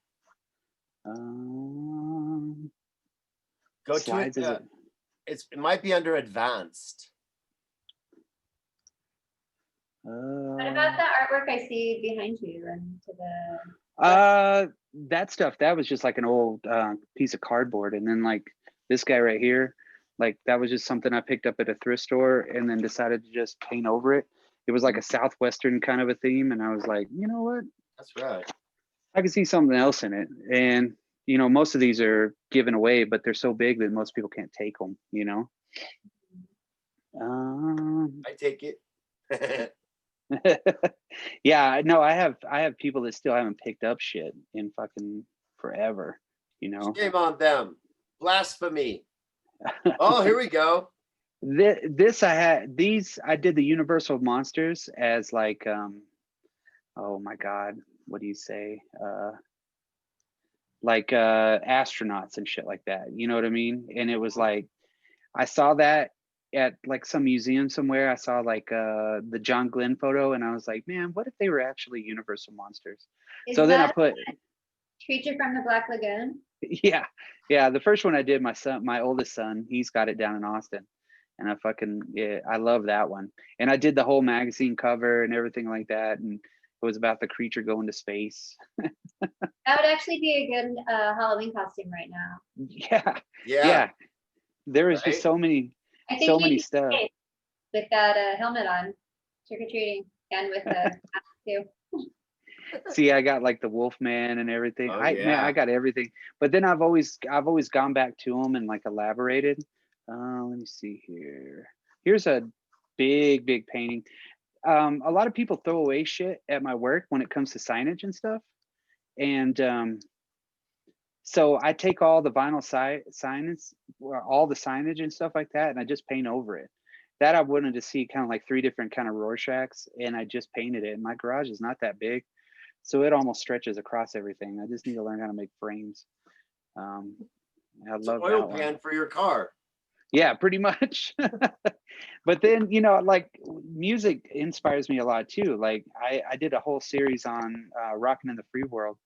Um, Go to it. Slides is it? It might be under advanced. What about the artwork I see behind you and to the That stuff that was just like an old piece of cardboard, and then like this guy right here, like that was just something I picked up at a thrift store and then decided to just paint over it. It was like a Southwestern kind of a theme. And I was like, you know what? That's right. I can see something else in it. And, you know, most of these are given away, but they're so big that most people can't take them, you know? I take it. Yeah, no, I have people that still haven't picked up shit in fucking forever, you know? Shame on them. Blasphemy. Oh, here we go. This I did the Universal Monsters as like oh my god, what do you say? Like astronauts and shit like that. You know what I mean? And it was like I saw that at like some museum somewhere. I saw like the John Glenn photo and I was like, man, what if they were actually Universal Monsters? Is So then I that put Creature from the Black Lagoon? yeah, the first one I did, my oldest son, he's got it down in Austin. And I fucking yeah, I love that one. And I did the whole magazine cover and everything like that. And it was about the creature going to space. That would actually be a good Halloween costume right now. Yeah. Yeah. Yeah. There is Right? just so many I think so you many could stuff. skate with that helmet on, trick or treating, and with the mask too. See, I got like the Wolfman and everything. Oh, Man, I yeah. got everything. But then I've always gone back to them and like elaborated. Let me see here. Here's a big painting. A lot of people throw away shit at my work when it comes to signage and stuff. And so I take all the vinyl signage, or all the signage and stuff like that, and I just paint over it. That I wanted to see kind of like 3 different kind of Rorschachs, and I just painted it. And my garage is not that big, so it almost stretches across everything. I just need to learn how to make frames. Um, I It's an love oil that one. pan for your car. Yeah, pretty much. But then, you know, like music inspires me a lot too. Like I did a whole series on rocking in the free world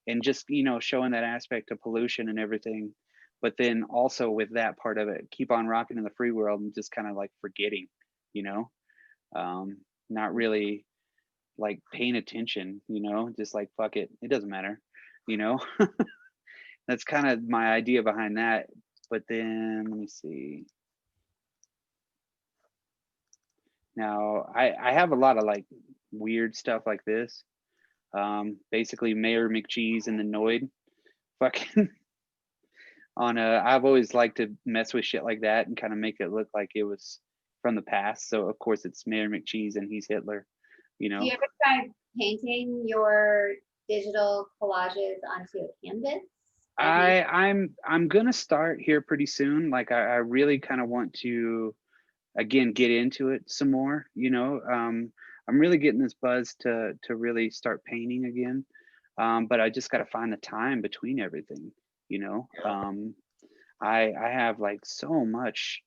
and just, you know, showing that aspect of pollution and everything. But then also with that part of it, keep on rocking in the free world and just kind of like forgetting, you know, not really like paying attention, you know, just like fuck it, it doesn't matter, you know. That's kind of my idea behind that. But then let me see. Now I have a lot of like weird stuff like this. Basically Mayor McCheese and the Noid fucking on a I've always liked to mess with shit like that and kind of make it look like it was from the past. So of course it's Mayor McCheese and he's Hitler, you Do you know. ever try painting your digital collages onto a canvas? I'm gonna start here pretty soon. Like I really kind of want to again get into it some more, you know. I'm really getting this buzz to really start painting again. But I just got to find the time between everything, you know. Yeah. I have like so much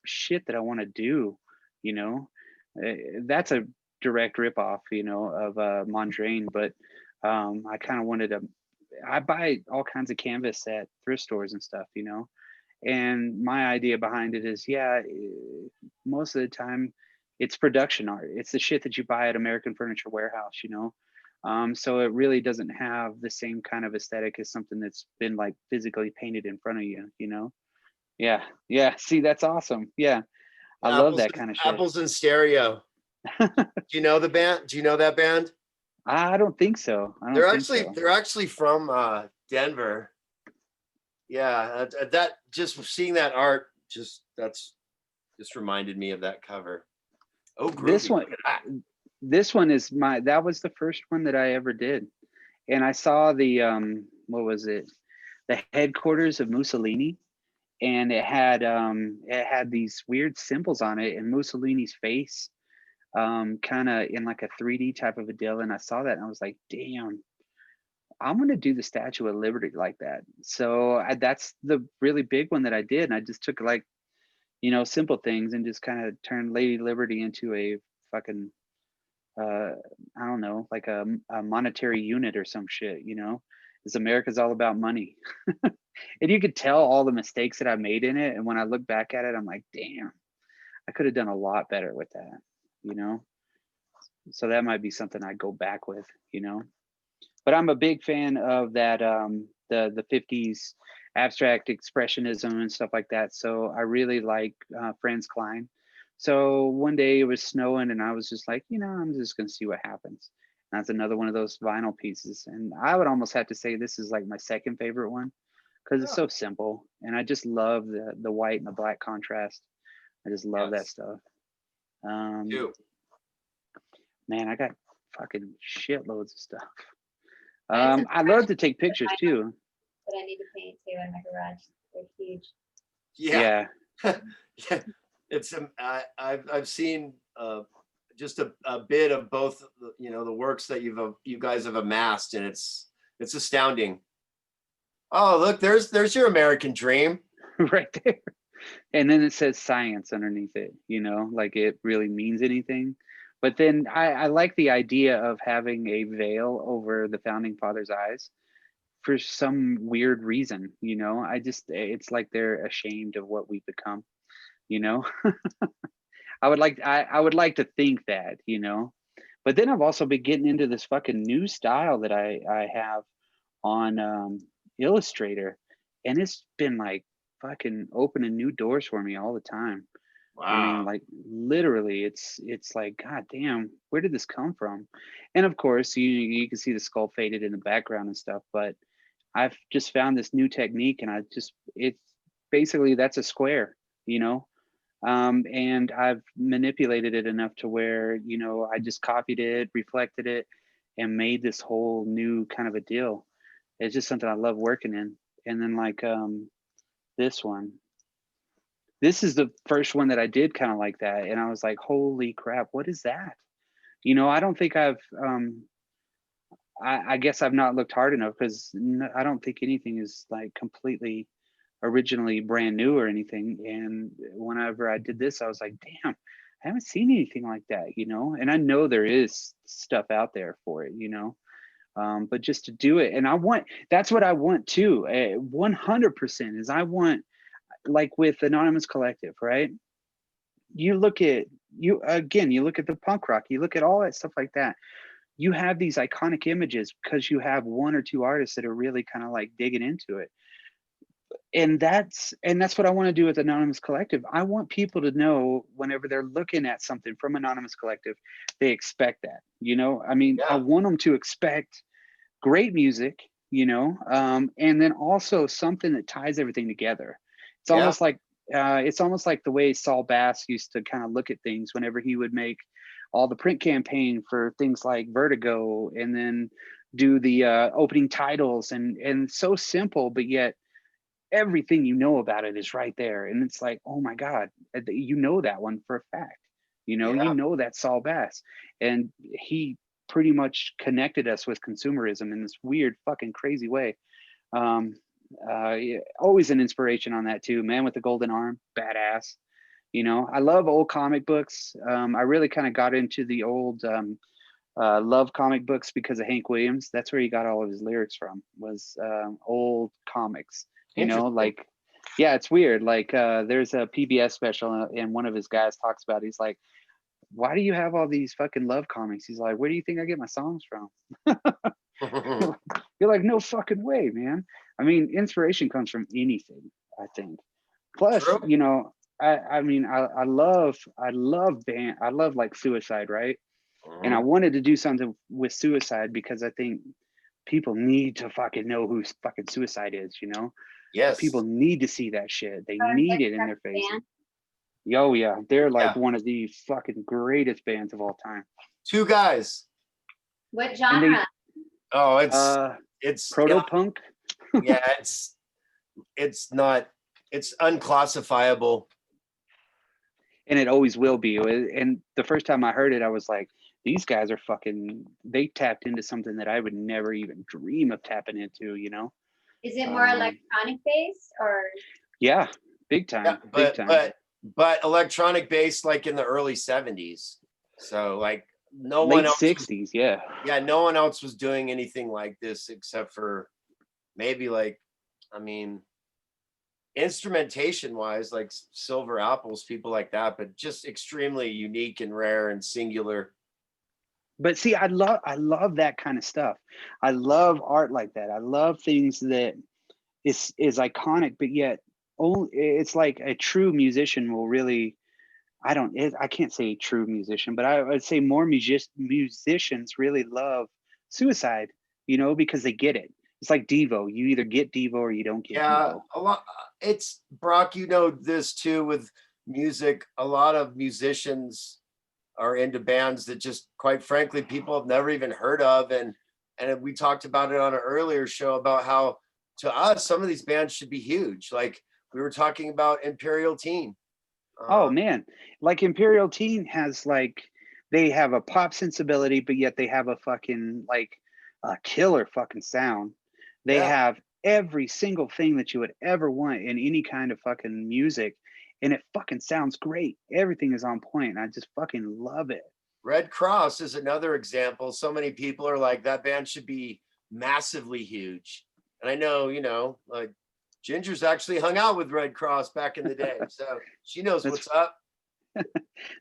shit that I want to do, you know. That's a direct ripoff, you know, of Mondrain, but I kind of wanted to. I buy all kinds of canvas at thrift stores and stuff, you know. And my idea behind it is, yeah, most of the time it's production art. It's the shit that you buy at American Furniture Warehouse, you know. So it really doesn't have the same kind of aesthetic as something that's been like physically painted in front of you, you know. Yeah, yeah. See, that's awesome. Yeah, I love that kind of shit. Apples in Stereo. Do you know the band? Do you know that band? I don't think so. I don't think so. They're actually from Denver. Yeah, that just seeing that art just reminded me of that cover. Oh, groovy. This one, Look at that. this one is that was the first one that I ever did. And I saw the what was it? The headquarters of Mussolini, and it had these weird symbols on it and Mussolini's face kind of in like a 3D type of a deal. And I saw that and I was like, damn, I'm gonna do the Statue of Liberty like that. So that's the really big one that I did. And I just took like, you know, simple things and just kind of turned Lady Liberty into a fucking I don't know, like a monetary unit or some shit, you know, because America's all about money. And you could tell all the mistakes that I made in it. And when I look back at it, I'm like, damn, I could have done a lot better with that, you know? So that might be something I'd go back with, you know? But I'm a big fan of that, the 50s abstract expressionism and stuff like that. So I really like Franz Klein. So one day it was snowing and I was just like, I'm just going to see what happens. And that's another one of those vinyl pieces. And I would almost have to say this is like my second favorite one because it's Oh, so simple. And I just love the white and the black contrast. I just love that yes. stuff. Um, Too. Man, I got fucking shitloads of stuff. I have some I love to take pictures too. that I need to paint too in my garage. They're huge. Yeah. Yeah. Yeah. It's I've seen just a bit of both, the works that you guys have amassed, and it's astounding. Oh, look, there's your American dream. Right there. And then it says science underneath it, like it really means anything. But then I like the idea of having a veil over the founding fathers' eyes for some weird reason, it's like they're ashamed of what we've become, you know. I would like to think that, But then I've also been getting into this fucking new style that I have on Illustrator, and it's been like fucking opening new doors for me all the time. I mean, Wow. like literally, it's like, God damn, where did this come from? And of course, you can see the skull faded in the background and stuff, but I've just found this new technique, and it's basically that's a square, you know. And I've manipulated it enough to where I just copied it, reflected it, and made this whole new kind of a deal. It's just something I love working in. And then like this one, this is the first one that I did kind of like that, and I was like, holy crap, what is that? I don't think I guess I've not looked hard enough because I don't think anything is like completely originally brand new or anything. And whenever I did this, I was like, damn, I haven't seen anything like that, And I know there is stuff out there for it, but just to do it, and that's what I want too. 100% is I want, like with Anonymous Collective, right? You look at you look at the punk rock, you look at all that stuff like that. You have these iconic images because you have one or two artists that are really kind of like digging into it. And that's what I want to do with Anonymous Collective. I want people to know whenever they're looking at something from Anonymous Collective, they expect that. I mean, I Yeah. want them to expect great music, and then also something that ties everything together. It's Yeah. almost like the way Saul Bass used to kind of look at things whenever he would make all the print campaign for things like Vertigo, and then do the opening titles, and so simple, but yet everything about it is right there. And it's like, oh my God, that one for a fact. Yeah. That's Saul Bass. And he pretty much connected us with consumerism in this weird fucking crazy way. Yeah, always an inspiration on that too. Man with the Golden Arm, badass. I love old comic books. I really kind of got into the old love comic books because of Hank Williams. That's where he got all of his lyrics from, was old comics. Interesting. Like, yeah, it's weird. Like there's a PBS special, and one of his guys talks about it. He's like, why do you have all these fucking love comics? He's like, where do you think I get my songs from? You're like, no fucking way, man. I mean, inspiration comes from anything, I think. Plus, True. I mean, I love like Suicide, right? And I Mhm. wanted to do something with Suicide because I think people need to fucking know who fucking Suicide is, People Yes. need to see that shit. They Or need like it in their face. band. Yo, yeah, they're like Yeah. one of the fucking greatest bands of all time. Two guys. What And they genre? Oh, it's proto yeah, punk, yeah, it's not, it's unclassifiable. and it always will be. And the first time I heard it, I was like, these guys are fucking. They tapped into something that I would never even dream of tapping into. Is it more Um, electronic based or yeah, big Yeah, time, big but time. electronic bass like in the early 70s. So like no one Late else was, '60s, yeah. yeah, no one else was doing anything like this except for maybe like, I mean, instrumentation wise, like Silver Apples, people like that, but just extremely unique and rare and singular. But see, I love that kind of stuff. I love art like that. I love things that is iconic, but yet only it's like a true musician will really I can't say true musician, but I would say more musicians really love Suicide, because they get it. It's like Devo. You either get Devo or you don't get Yeah, Devo. a lot. It's Brock, you know this too with music. A lot of musicians are into bands that just quite frankly people have never even heard of. And we talked about it on an earlier show about how to us some of these bands should be huge. Like we were talking about Imperial Teen. Oh Um, man, like Imperial Teen has they have a pop sensibility, but yet they have a fucking a killer fucking sound. They yeah, have every single thing that you would ever want in any kind of fucking music, and it fucking sounds great. Everything is on point. And I just fucking love it. Red Cross is another example. So many people are like that band should be massively huge. And I know, like Ginger's actually hung out with Red Cross back in the day. So she knows That's what's up.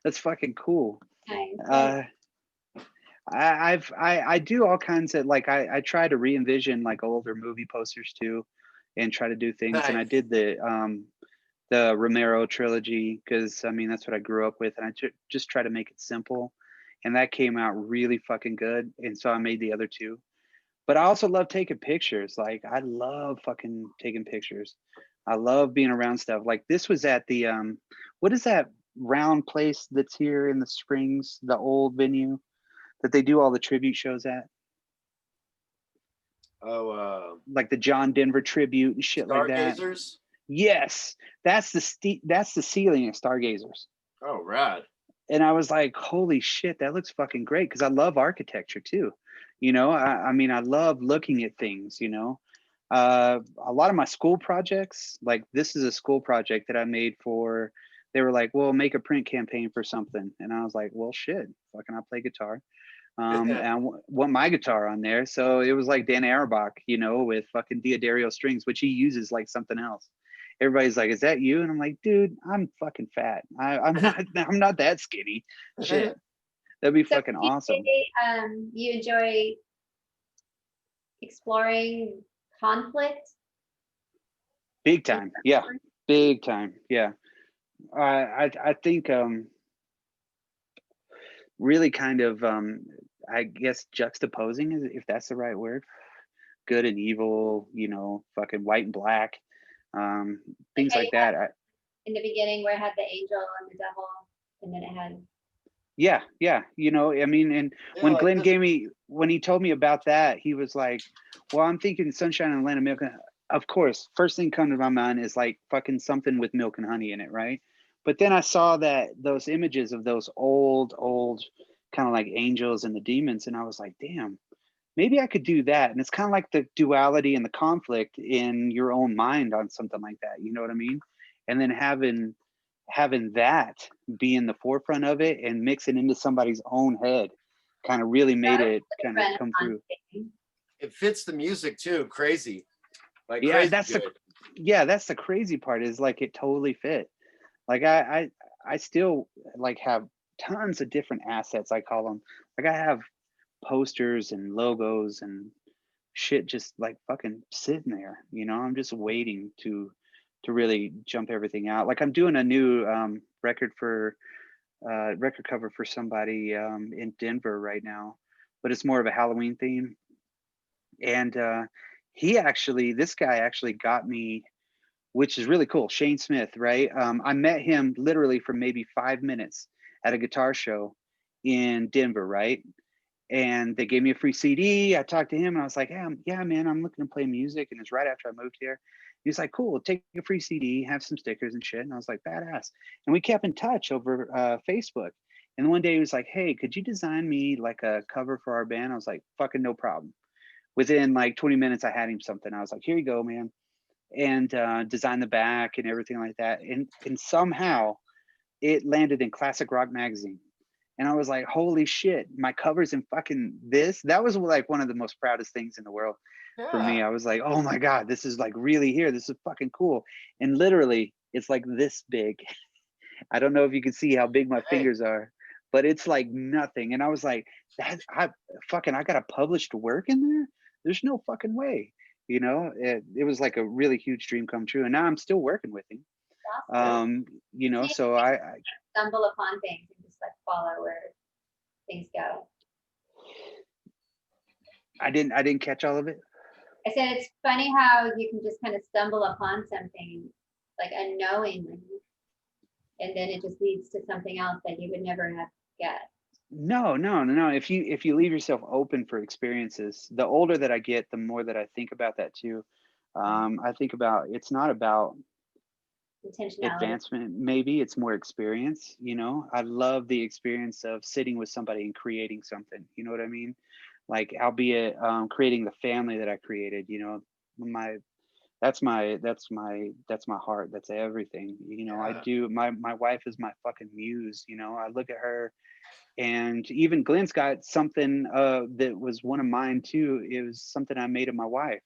that's fucking cool. Nice. Uh, I do all kinds of I try to re-envision like older movie posters too, and try to do things. And I Nice. did the Romero trilogy because I mean that's what I grew up with, and I just try to make it simple, and that came out really fucking good. And so I made the other two. But I also love taking pictures. Like I love fucking taking pictures. I love being around stuff. Like this was at the what is that round place that's here in the Springs, the old venue that they do all the tribute shows at, Oh, like the John Denver tribute and shit like that. Stargazers. Yes, that's the ceiling at Stargazers. Oh, rad. And I was like, holy shit, that looks fucking great because I love architecture too. I mean, I love looking at things. A lot of my school projects, like this is a school project that I made for. They were like, well, make a print campaign for something, and I was like, well, shit, fucking, I'll play guitar. And I want my guitar on there. So it was like Dan Auerbach, with fucking Diodario strings, which he uses like something else. Everybody's like, "Is that you?" And I'm like, "Dude, I'm fucking fat. I'm not. I'm not that skinny. Shit, that'd be So fucking you awesome. say, you enjoy exploring conflict? Big in time. your Yeah, work? big time. Yeah. I think really kind of I guess juxtaposing, if that's the right word, good and evil. Fucking white and black, Like things how you like that. in the beginning where it had the angel and the devil, and then it had Yeah, yeah. I mean, and Yeah, when like Glenn this. when he told me about that, he was like, "Well, I'm thinking Sunshine and Land of Milk." Of course, first thing come to my mind is like fucking something with milk and honey in it, right? But then I saw that those images of those old kind of like angels and the demons, and I was like, "Damn, maybe I could do that." And it's kind of like the duality and the conflict in your own mind on something like that. You know what I mean? And then having that be in the forefront of it and mix it into somebody's own head kind of really made that was it like kind a of come Renaissance through. thing. It fits the music too. Crazy. Like Yeah, crazy good. that's the crazy part is like it totally fit. Like I still like have tons of different assets, I call them. Like I have posters and logos and shit just like fucking sitting there. I'm just waiting to really jump everything out. Like I'm doing a new record cover for somebody in Denver right now, but it's more of a Halloween theme. And this guy actually got me, which is really cool. Shane Smith, right? I met him literally for maybe 5 minutes at a guitar show in Denver, right? And they gave me a free CD. I talked to him and I was like, yeah, man, I'm looking to play music. And it's right after I moved here. He's like, cool, take a free CD, have some stickers and shit. And I was like, badass. And we kept in touch over Facebook. And one day he was like, hey, could you design me like a cover for our band? I was like, fucking no problem. Within like 20 minutes, I had him something. I was like, here you go, man. And designed the back and everything like that. And somehow it landed in Classic Rock Magazine. And I was like, holy shit, my cover's in fucking this. That was like one of the most proudest things in the world for Yeah. me. I was like, oh my God, this is like really here. This is fucking cool. And literally, it's like this big. I don't know if you can see how big my Hey, fingers are, but it's like nothing. And I was like, I got a published work in there. There's no fucking way. It was like a really huge dream come true. And now I'm still working with him. Awesome. You know, So you so can I stumble upon things and just like follow where things go. I didn't catch all of it. I said it's funny how you can just kind of stumble upon something like unknowingly, and then it just leads to something else that you would never have guessed. No, no, no, no. If you leave yourself open for experiences, the older that I get, the more that I think about that too. I think about it's not about Intentionality. advancement, maybe it's more experience. You know, I love the experience of sitting with somebody and creating something. You know what I mean? Like, albeit creating the family that I created. You know, my that's my heart. That's everything. You know, I Yeah. do. My wife is my fucking muse. You know, I look at her, and even Glenn's got something that was one of mine too. It was something I made of my wife.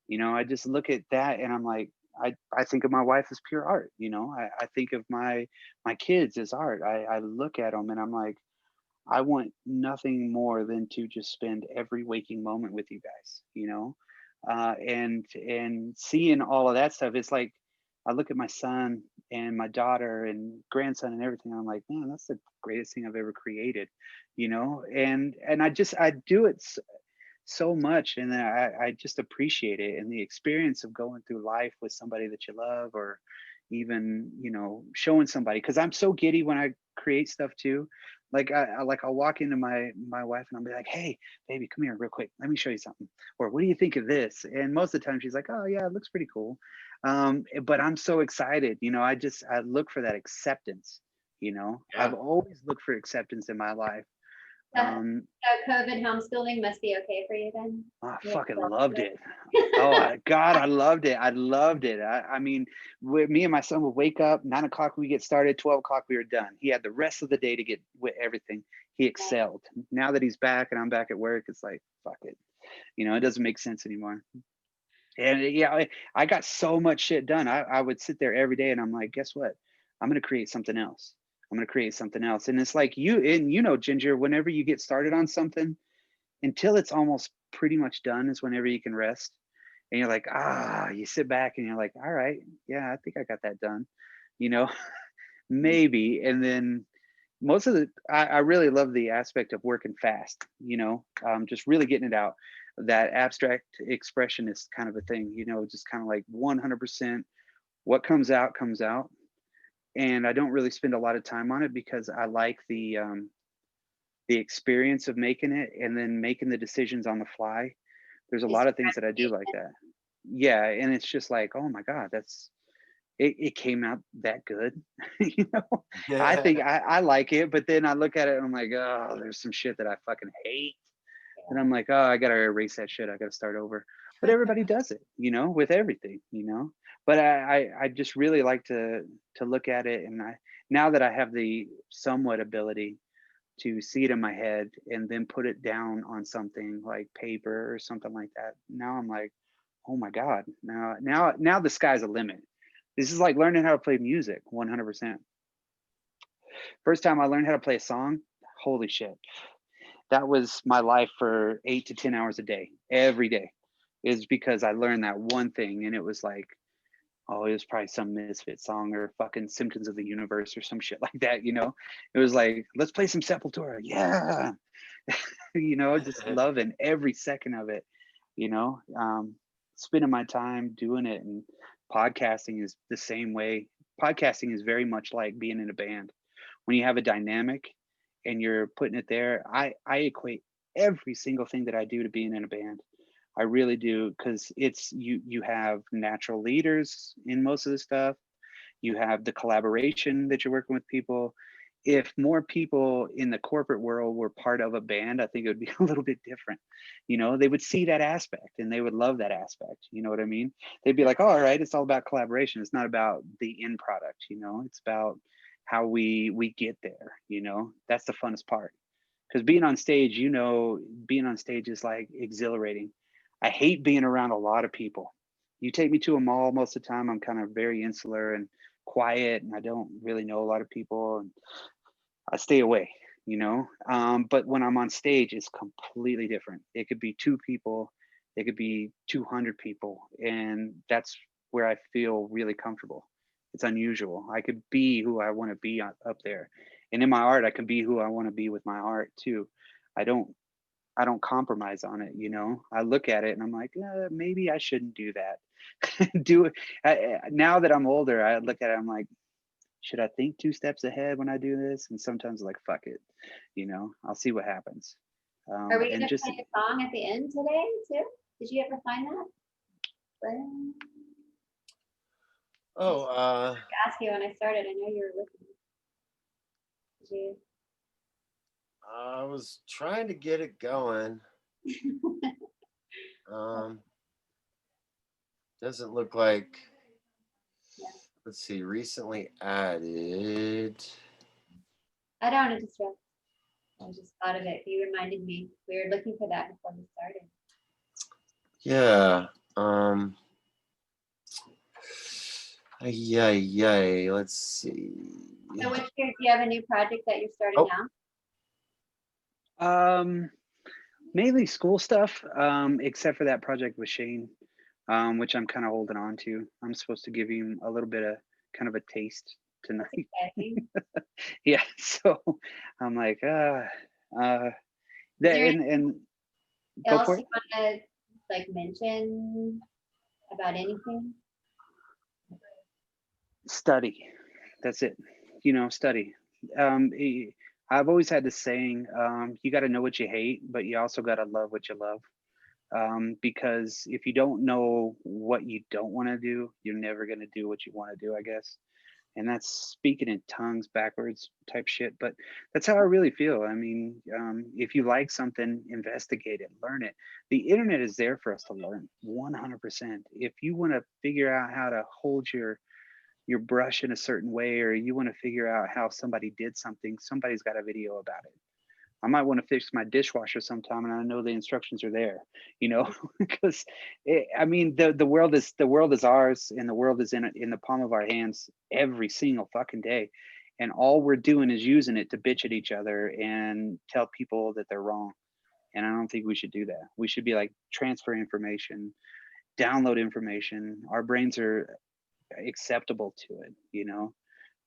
You know, I just look at that and I'm like, I think of my wife as pure art. You know, I think of my kids as art. I look at them and I'm like, I want nothing more than to just spend every waking moment with you guys, you know, and seeing all of that stuff. It's like I look at my son and my daughter and grandson and everything. I'm like, man, that's the greatest thing I've ever created, you know. And I do it so much, and then I just appreciate it and the experience of going through life with somebody that you love, or even, you know, showing somebody, because I'm so giddy when I create stuff too. Like I'll walk into my wife and I'll be like, hey baby, come here real quick, let me show you something, or what do you think of this? And most of the time she's like, oh yeah, it looks pretty cool. But I'm so excited, you know. I look for that acceptance, you know. I've Yeah. always looked for acceptance in my life. Uh, um COVID homeschooling must be okay for you then. I You fucking have loved it. Oh God, I loved it. I loved it. I mean, me and my son would wake up 9 o'clock. We get started. 12 o'clock we were done. He had the rest of the day to get with everything. He excelled. Now that he's back and I'm back at work, it's like fuck it. You know, it doesn't make sense anymore. And yeah, I got so much shit done. I would sit there every day and I'm like, guess what? I'm gonna create something else. I'm gonna create something else. And it's like you know, Ginger, whenever you get started on something, until it's almost pretty much done is whenever you can rest. And you're like, you sit back and you're like, all right, yeah, I think I got that done, you know. Maybe. And then most of I really love the aspect of working fast, you know, just really getting it out. That abstract expression is kind of a thing, you know, just kind of like 100%. What comes out. And I don't really spend a lot of time on it because I like the experience of making it and then making the decisions on the fly. There's a Is lot of things that I do like that. Yeah, and it's just like, oh my God, it came out that good. You know, I think I like it, but then I look at it and I'm like, oh, there's some shit that I fucking hate. And I'm like, oh, I gotta erase that shit. I gotta start over. But everybody does it, you know, with everything, you know. But I just really like to look at it, and now that I have the somewhat ability to see it in my head and then put it down on something like paper or something like that. Now I'm like, oh my God, now the sky's a limit. This is like learning how to play music 100%. First time I learned how to play a song, holy shit. That was my life for 8 to 10 hours a day, every day, is because I learned that one thing. And it was like, oh, it was probably some Misfit song or fucking Symptoms of the Universe or some shit like that, you know. It was like, let's play some Sepultura. Yeah. You know, just loving every second of it, you know. Spending my time doing it. And podcasting is the same way. Podcasting is very much like being in a band. When you have a dynamic and you're putting it there, I equate every single thing that I do to being in a band. I really do, because it's you have natural leaders in most of the stuff. You have the collaboration that you're working with people. If more people in the corporate world were part of a band, I think it would be a little bit different. You know, they would see that aspect and they would love that aspect. You know what I mean? They'd be like, oh, all right, it's all about collaboration. It's not about the end product, you know, it's about how we get there, you know. That's the funnest part. Because being on stage, you know, being on stage is like exhilarating. I hate being around a lot of people. You take me to a mall, most of the time I'm kind of very insular and quiet, and I don't really know a lot of people, and I stay away, you know. But when I'm on stage, it's completely different. It could be two people, it could be 200 people, and that's where I feel really comfortable, It's unusual. I could be who I want to be up there, and in my art, I can be who I want to be with my art too. I don't I don't compromise on it, you know. I look at it and I'm like, maybe I shouldn't do that. Do it now that I'm older. I look at it. I'm like, should I think 2 steps ahead when I do this? And sometimes like, fuck it, you know. I'll see what happens. Are we And gonna just play a song at the end today too? Did you ever find that? Oh, I asked you when I started. I know you were listening. Did I was trying to get it going. you? Um, doesn't look like. Yeah. Let's see. Recently added. I don't want to distract. I just thought of it. You reminded me. We were looking for that before we started. Yeah. Yay. Let's see. So which year do you have a new project that you're starting Oh. now? Mainly school stuff, except for that project with Shane, which I'm kind of holding on to. I'm supposed to give him a little bit of kind of a taste tonight. Exciting. Yeah, so I'm like, that there and go Else for you it. want to like mention about anything? Study. That's it. You know, study. I've always had this saying, you got to know what you hate, but you also got to love what you love. Because if you don't know what you don't want to do, you're never going to do what you want to do, I guess. And that's speaking in tongues backwards type shit. But that's how I really feel. I mean, if you like something, investigate it, learn it. The internet is there for us to learn 100%. If you want to figure out how to hold your brush in a certain way, or you want to figure out how somebody did something, somebody's got a video about it. I might want to fix my dishwasher sometime, and I know the instructions are there, you know, because I mean, the world is ours, and the world is in the palm of our hands every single fucking day, and all we're doing is using it to bitch at each other and tell people that they're wrong. And I don't think we should do that. We should be like transfer information, download information. Our brains are acceptable to it, you know,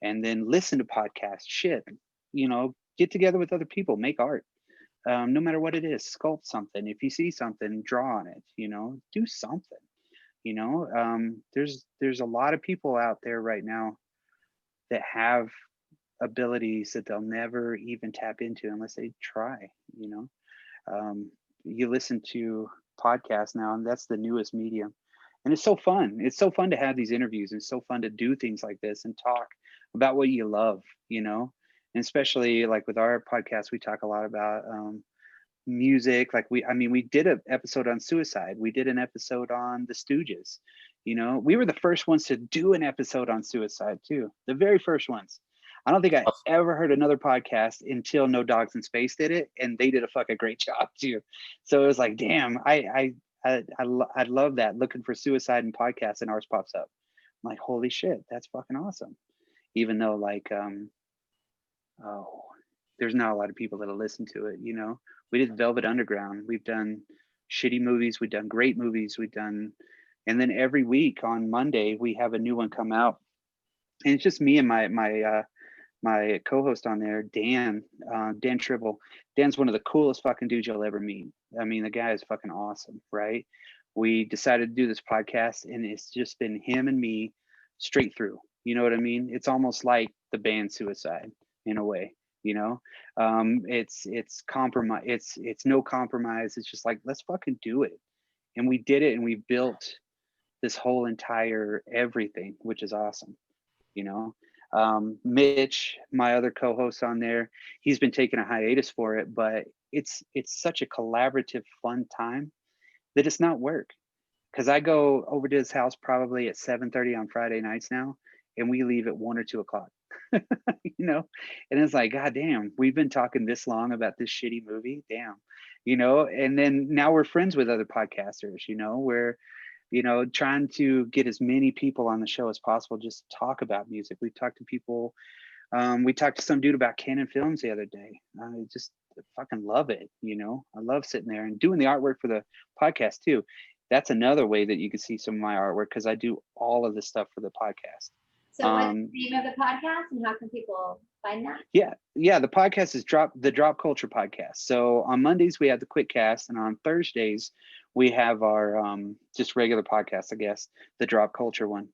and then listen to podcasts, shit, you know, get together with other people, make art, no matter what it is, sculpt something. If you see something, draw on it, you know, do something, you know. There's a lot of people out there right now that have abilities that they'll never even tap into unless they try, you know. You listen to podcasts now, and that's the newest medium, and it's so fun. It's so fun to have these interviews. It's so fun to do things like this and talk about what you love, you know. And especially like with our podcast, we talk a lot about music. Like we did an episode on suicide. We did an episode on the Stooges. You know, we were the first ones to do an episode on suicide too, the very first ones. I don't think I ever heard another podcast until No Dogs in Space did it, and they did a fucking great job too. So it was like, damn, I love that. Looking for suicide and podcasts, and ours pops up. I'm like, holy shit, that's fucking awesome. Even though like, oh, there's not a lot of people that'll listen to it. You know, we did Velvet Underground. We've done shitty movies. We've done great movies. We've done, and then every week on Monday we have a new one come out, and it's just me and my co-host on there, Dan Tribble. Dan's one of the coolest fucking dudes you'll ever meet. I mean, the guy is fucking awesome, right? We decided to do this podcast, and it's just been him and me straight through. You know what I mean? It's almost like the band Suicide in a way. You know, it's compromise. It's no compromise. It's just like, let's fucking do it, and we did it, and we built this whole entire everything, which is awesome. You know, Mitch, my other co-host on there, he's been taking a hiatus for it, but it's such a collaborative, fun time that it's not work. Because I go over to his house probably at 7:30 on Friday nights now, and we leave at 1 or 2 o'clock. You know, and it's like, God damn, we've been talking this long about this shitty movie, damn, you know. And then now we're friends with other podcasters, you know, where you know, trying to get as many people on the show as possible just to talk about music. We've talked to people. We talked to some dude about Canon films the other day. I just fucking love it. You know, I love sitting there and doing the artwork for the podcast too. That's another way that you can see some of my artwork because I do all of this stuff for the podcast. So what's the name of the podcast and how can people find that? Yeah. The podcast is the Drop Culture Podcast. So on Mondays we have the quick cast, and on Thursdays we have our just regular podcast, I guess, the Drop Culture one.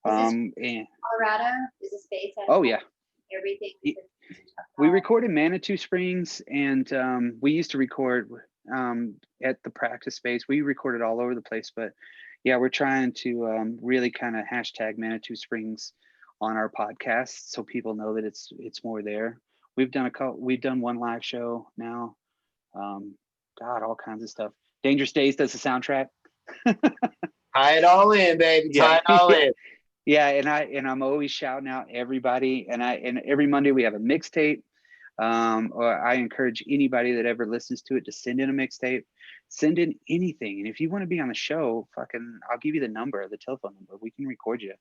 And Colorado? Is this based out of oh yeah. Everything? We record in Manitou Springs, and we used to record at the practice space. We recorded all over the place, but yeah, we're trying to really kind of hashtag Manitou Springs on our podcast so people know that it's more there. We've done one live show now. God, all kinds of stuff. Dangerous Days does the soundtrack. Tie it all in, baby. Tie it all in. Yeah, and I'm always shouting out everybody, and every Monday we have a mixtape. Or I encourage anybody that ever listens to it to send in a mixtape, send in anything. And if you want to be on the show, I'll give you the telephone number. We can record you.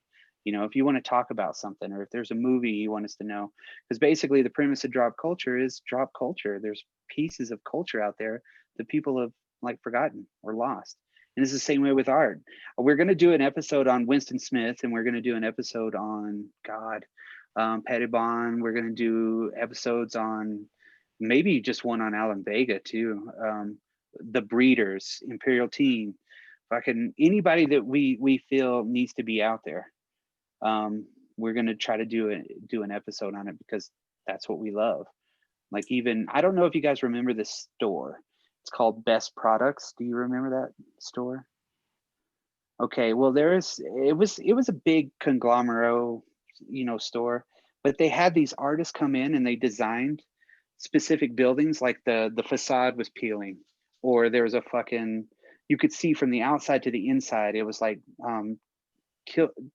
You know, if you want to talk about something, or if there's a movie you want us to know, because basically the premise of Drop Culture is drop culture. There's pieces of culture out there that people have like forgotten or lost. And it's the same way with art. We're going to do an episode on Winston Smith, and we're going to do an episode on Patty Bond. We're going to do episodes on maybe just one on Alan Vega too. The Breeders, Imperial Teen, anybody that we feel needs to be out there. We're going to try to do an episode on it because that's what we love. Like, even, I don't know if you guys remember this store. It's called Best Products. Do you remember that store? Okay, well, it was a big conglomerate, store, but they had these artists come in and they designed specific buildings, like the facade was peeling, or there was you could see from the outside to the inside. It was like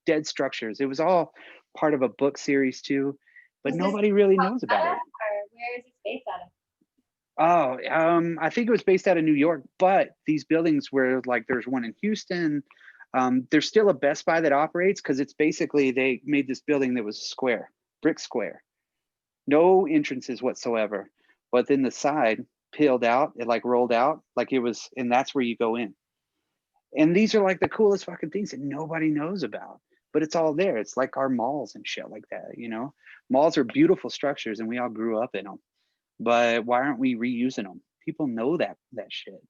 dead structures. It was all part of a book series too, but nobody really knows about it. Where is it based out of? Oh, I think it was based out of New York, but these buildings were like, there's one in Houston. There's still a Best Buy that operates, because it's basically, they made this building that was square, brick square, no entrances whatsoever. But then the side peeled out, it like rolled out like it was, and that's where you go in. And these are like the coolest fucking things that nobody knows about, but it's all there. It's like our malls and shit like that, Malls are beautiful structures and we all grew up in them. But why aren't we reusing them? People know that shit,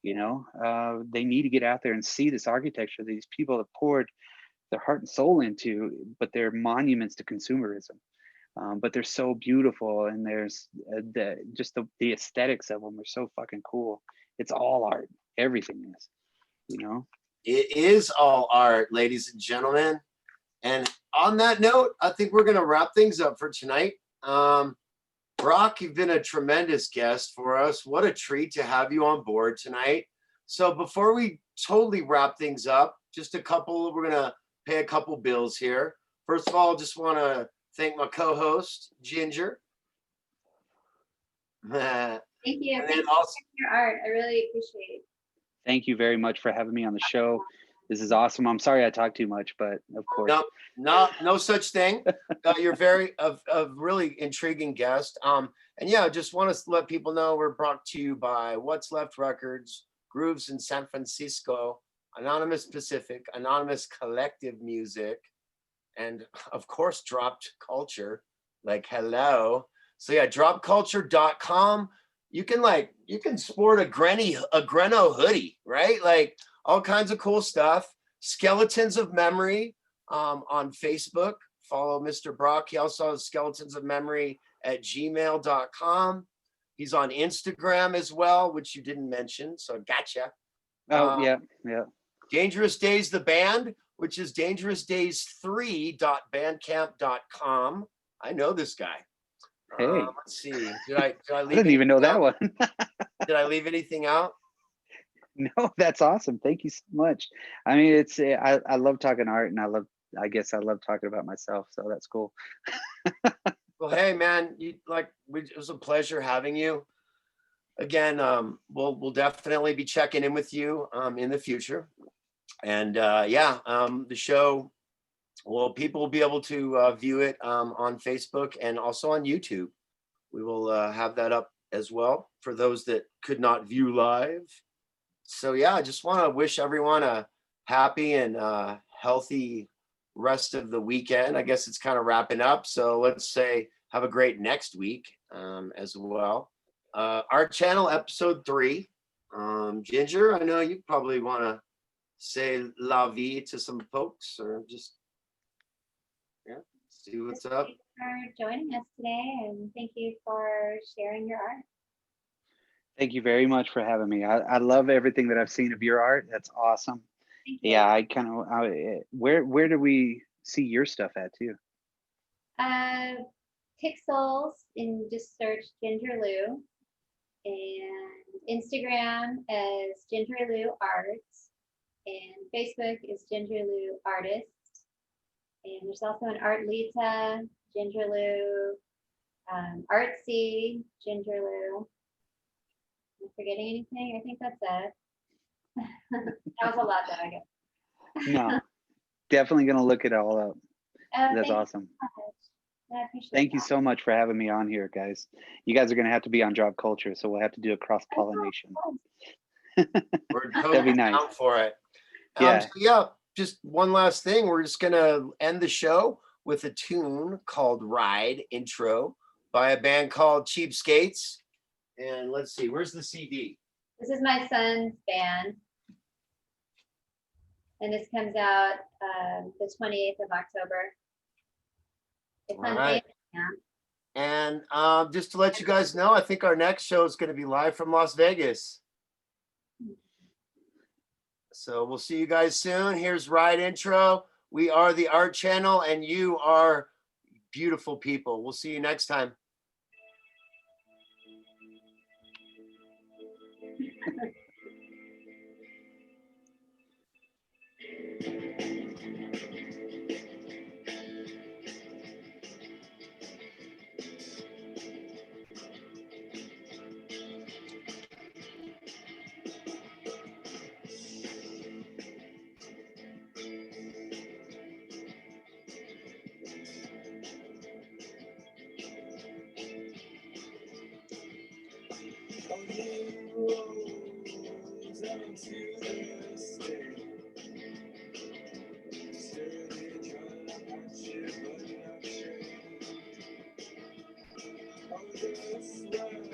they need to get out there and see this architecture that these people have poured their heart and soul into, but they're monuments to consumerism. But they're so beautiful, and there's the aesthetics of them are so fucking cool. It's all art. Everything is, It is all art, ladies and gentlemen. And on that note, I think we're going to wrap things up for tonight. Brock, you've been a tremendous guest for us. What a treat to have you on board tonight. So before we totally wrap things up, we're going to pay a couple bills here. First of all, just want to thank my co-host, Ginger. Thank you. Thank you for your art. I really appreciate it. Thank you very much for having me on the show. This is awesome. I'm sorry I talk too much, but of course. No such thing. You're a really intriguing guest. And yeah, just want to let people know we're brought to you by What's Left Records, Grooves in San Francisco, Anonymous Pacific, Anonymous Collective Music, and of course, Dropped Culture. Like, hello. So yeah, dropculture.com. You can sport a Greno hoodie, right? Like, all kinds of cool stuff. Skeletons of Memory on Facebook. Follow Mr. Brock. He also has Skeletons of Memory at gmail.com. He's on Instagram as well, which you didn't mention, so gotcha. Oh, yeah. Dangerous Days, the band, which is dangerousdays3.bandcamp.com. I know this guy. Hey. Let's see. Did I leave I didn't even know that one. Did I leave anything out? No, that's awesome. Thank you so much. I mean, I love talking art, and I guess I love talking about myself. So that's cool. Well, hey man, it was a pleasure having you. Again, we'll definitely be checking in with you in the future. And the show, well, people will be able to view it on Facebook and also on YouTube. We will have that up as well for those that could not view live. So yeah, I just want to wish everyone a happy and healthy rest of the weekend. I guess it's kind of wrapping up. So let's say have a great next week as well. Art channel episode 3. Ginger, I know you probably want to say la vie to some folks or just see what's up. Thank you for joining us today, and thank you for sharing your art. Thank you very much for having me. I love everything that I've seen of your art. That's awesome. Thank you. Yeah, I kind of, where do we see your stuff at too? Pixels, and just search Ginger Lou, and Instagram is Ginger Lou Arts, and Facebook is Ginger Lou Artist, and there's also an Art Lita, Ginger Lou, Artsy, Ginger Lou. Am I forgetting anything? I think that's it. That was a lot, though, I guess. No, definitely gonna look it all up. That's Thank you awesome. so much. I appreciate Thank you that. so much for having me on here, guys. You guys are gonna have to be on Drop Culture, so we'll have to do a cross pollination. We're That'd be totally nice. down for it. Yeah. So yeah, just one last thing. We're just gonna end the show with a tune called Ride Intro by a band called Cheapskates. And let's see, where's the CD? This is my son's band, and this comes out the 28th of October. It's All on right. Bandcamp. And just to let you guys know, I think our next show is going to be live from Las Vegas. So we'll see you guys soon. Here's Ride Intro. We are the Art Channel, and you are beautiful people. We'll see you next time. Swear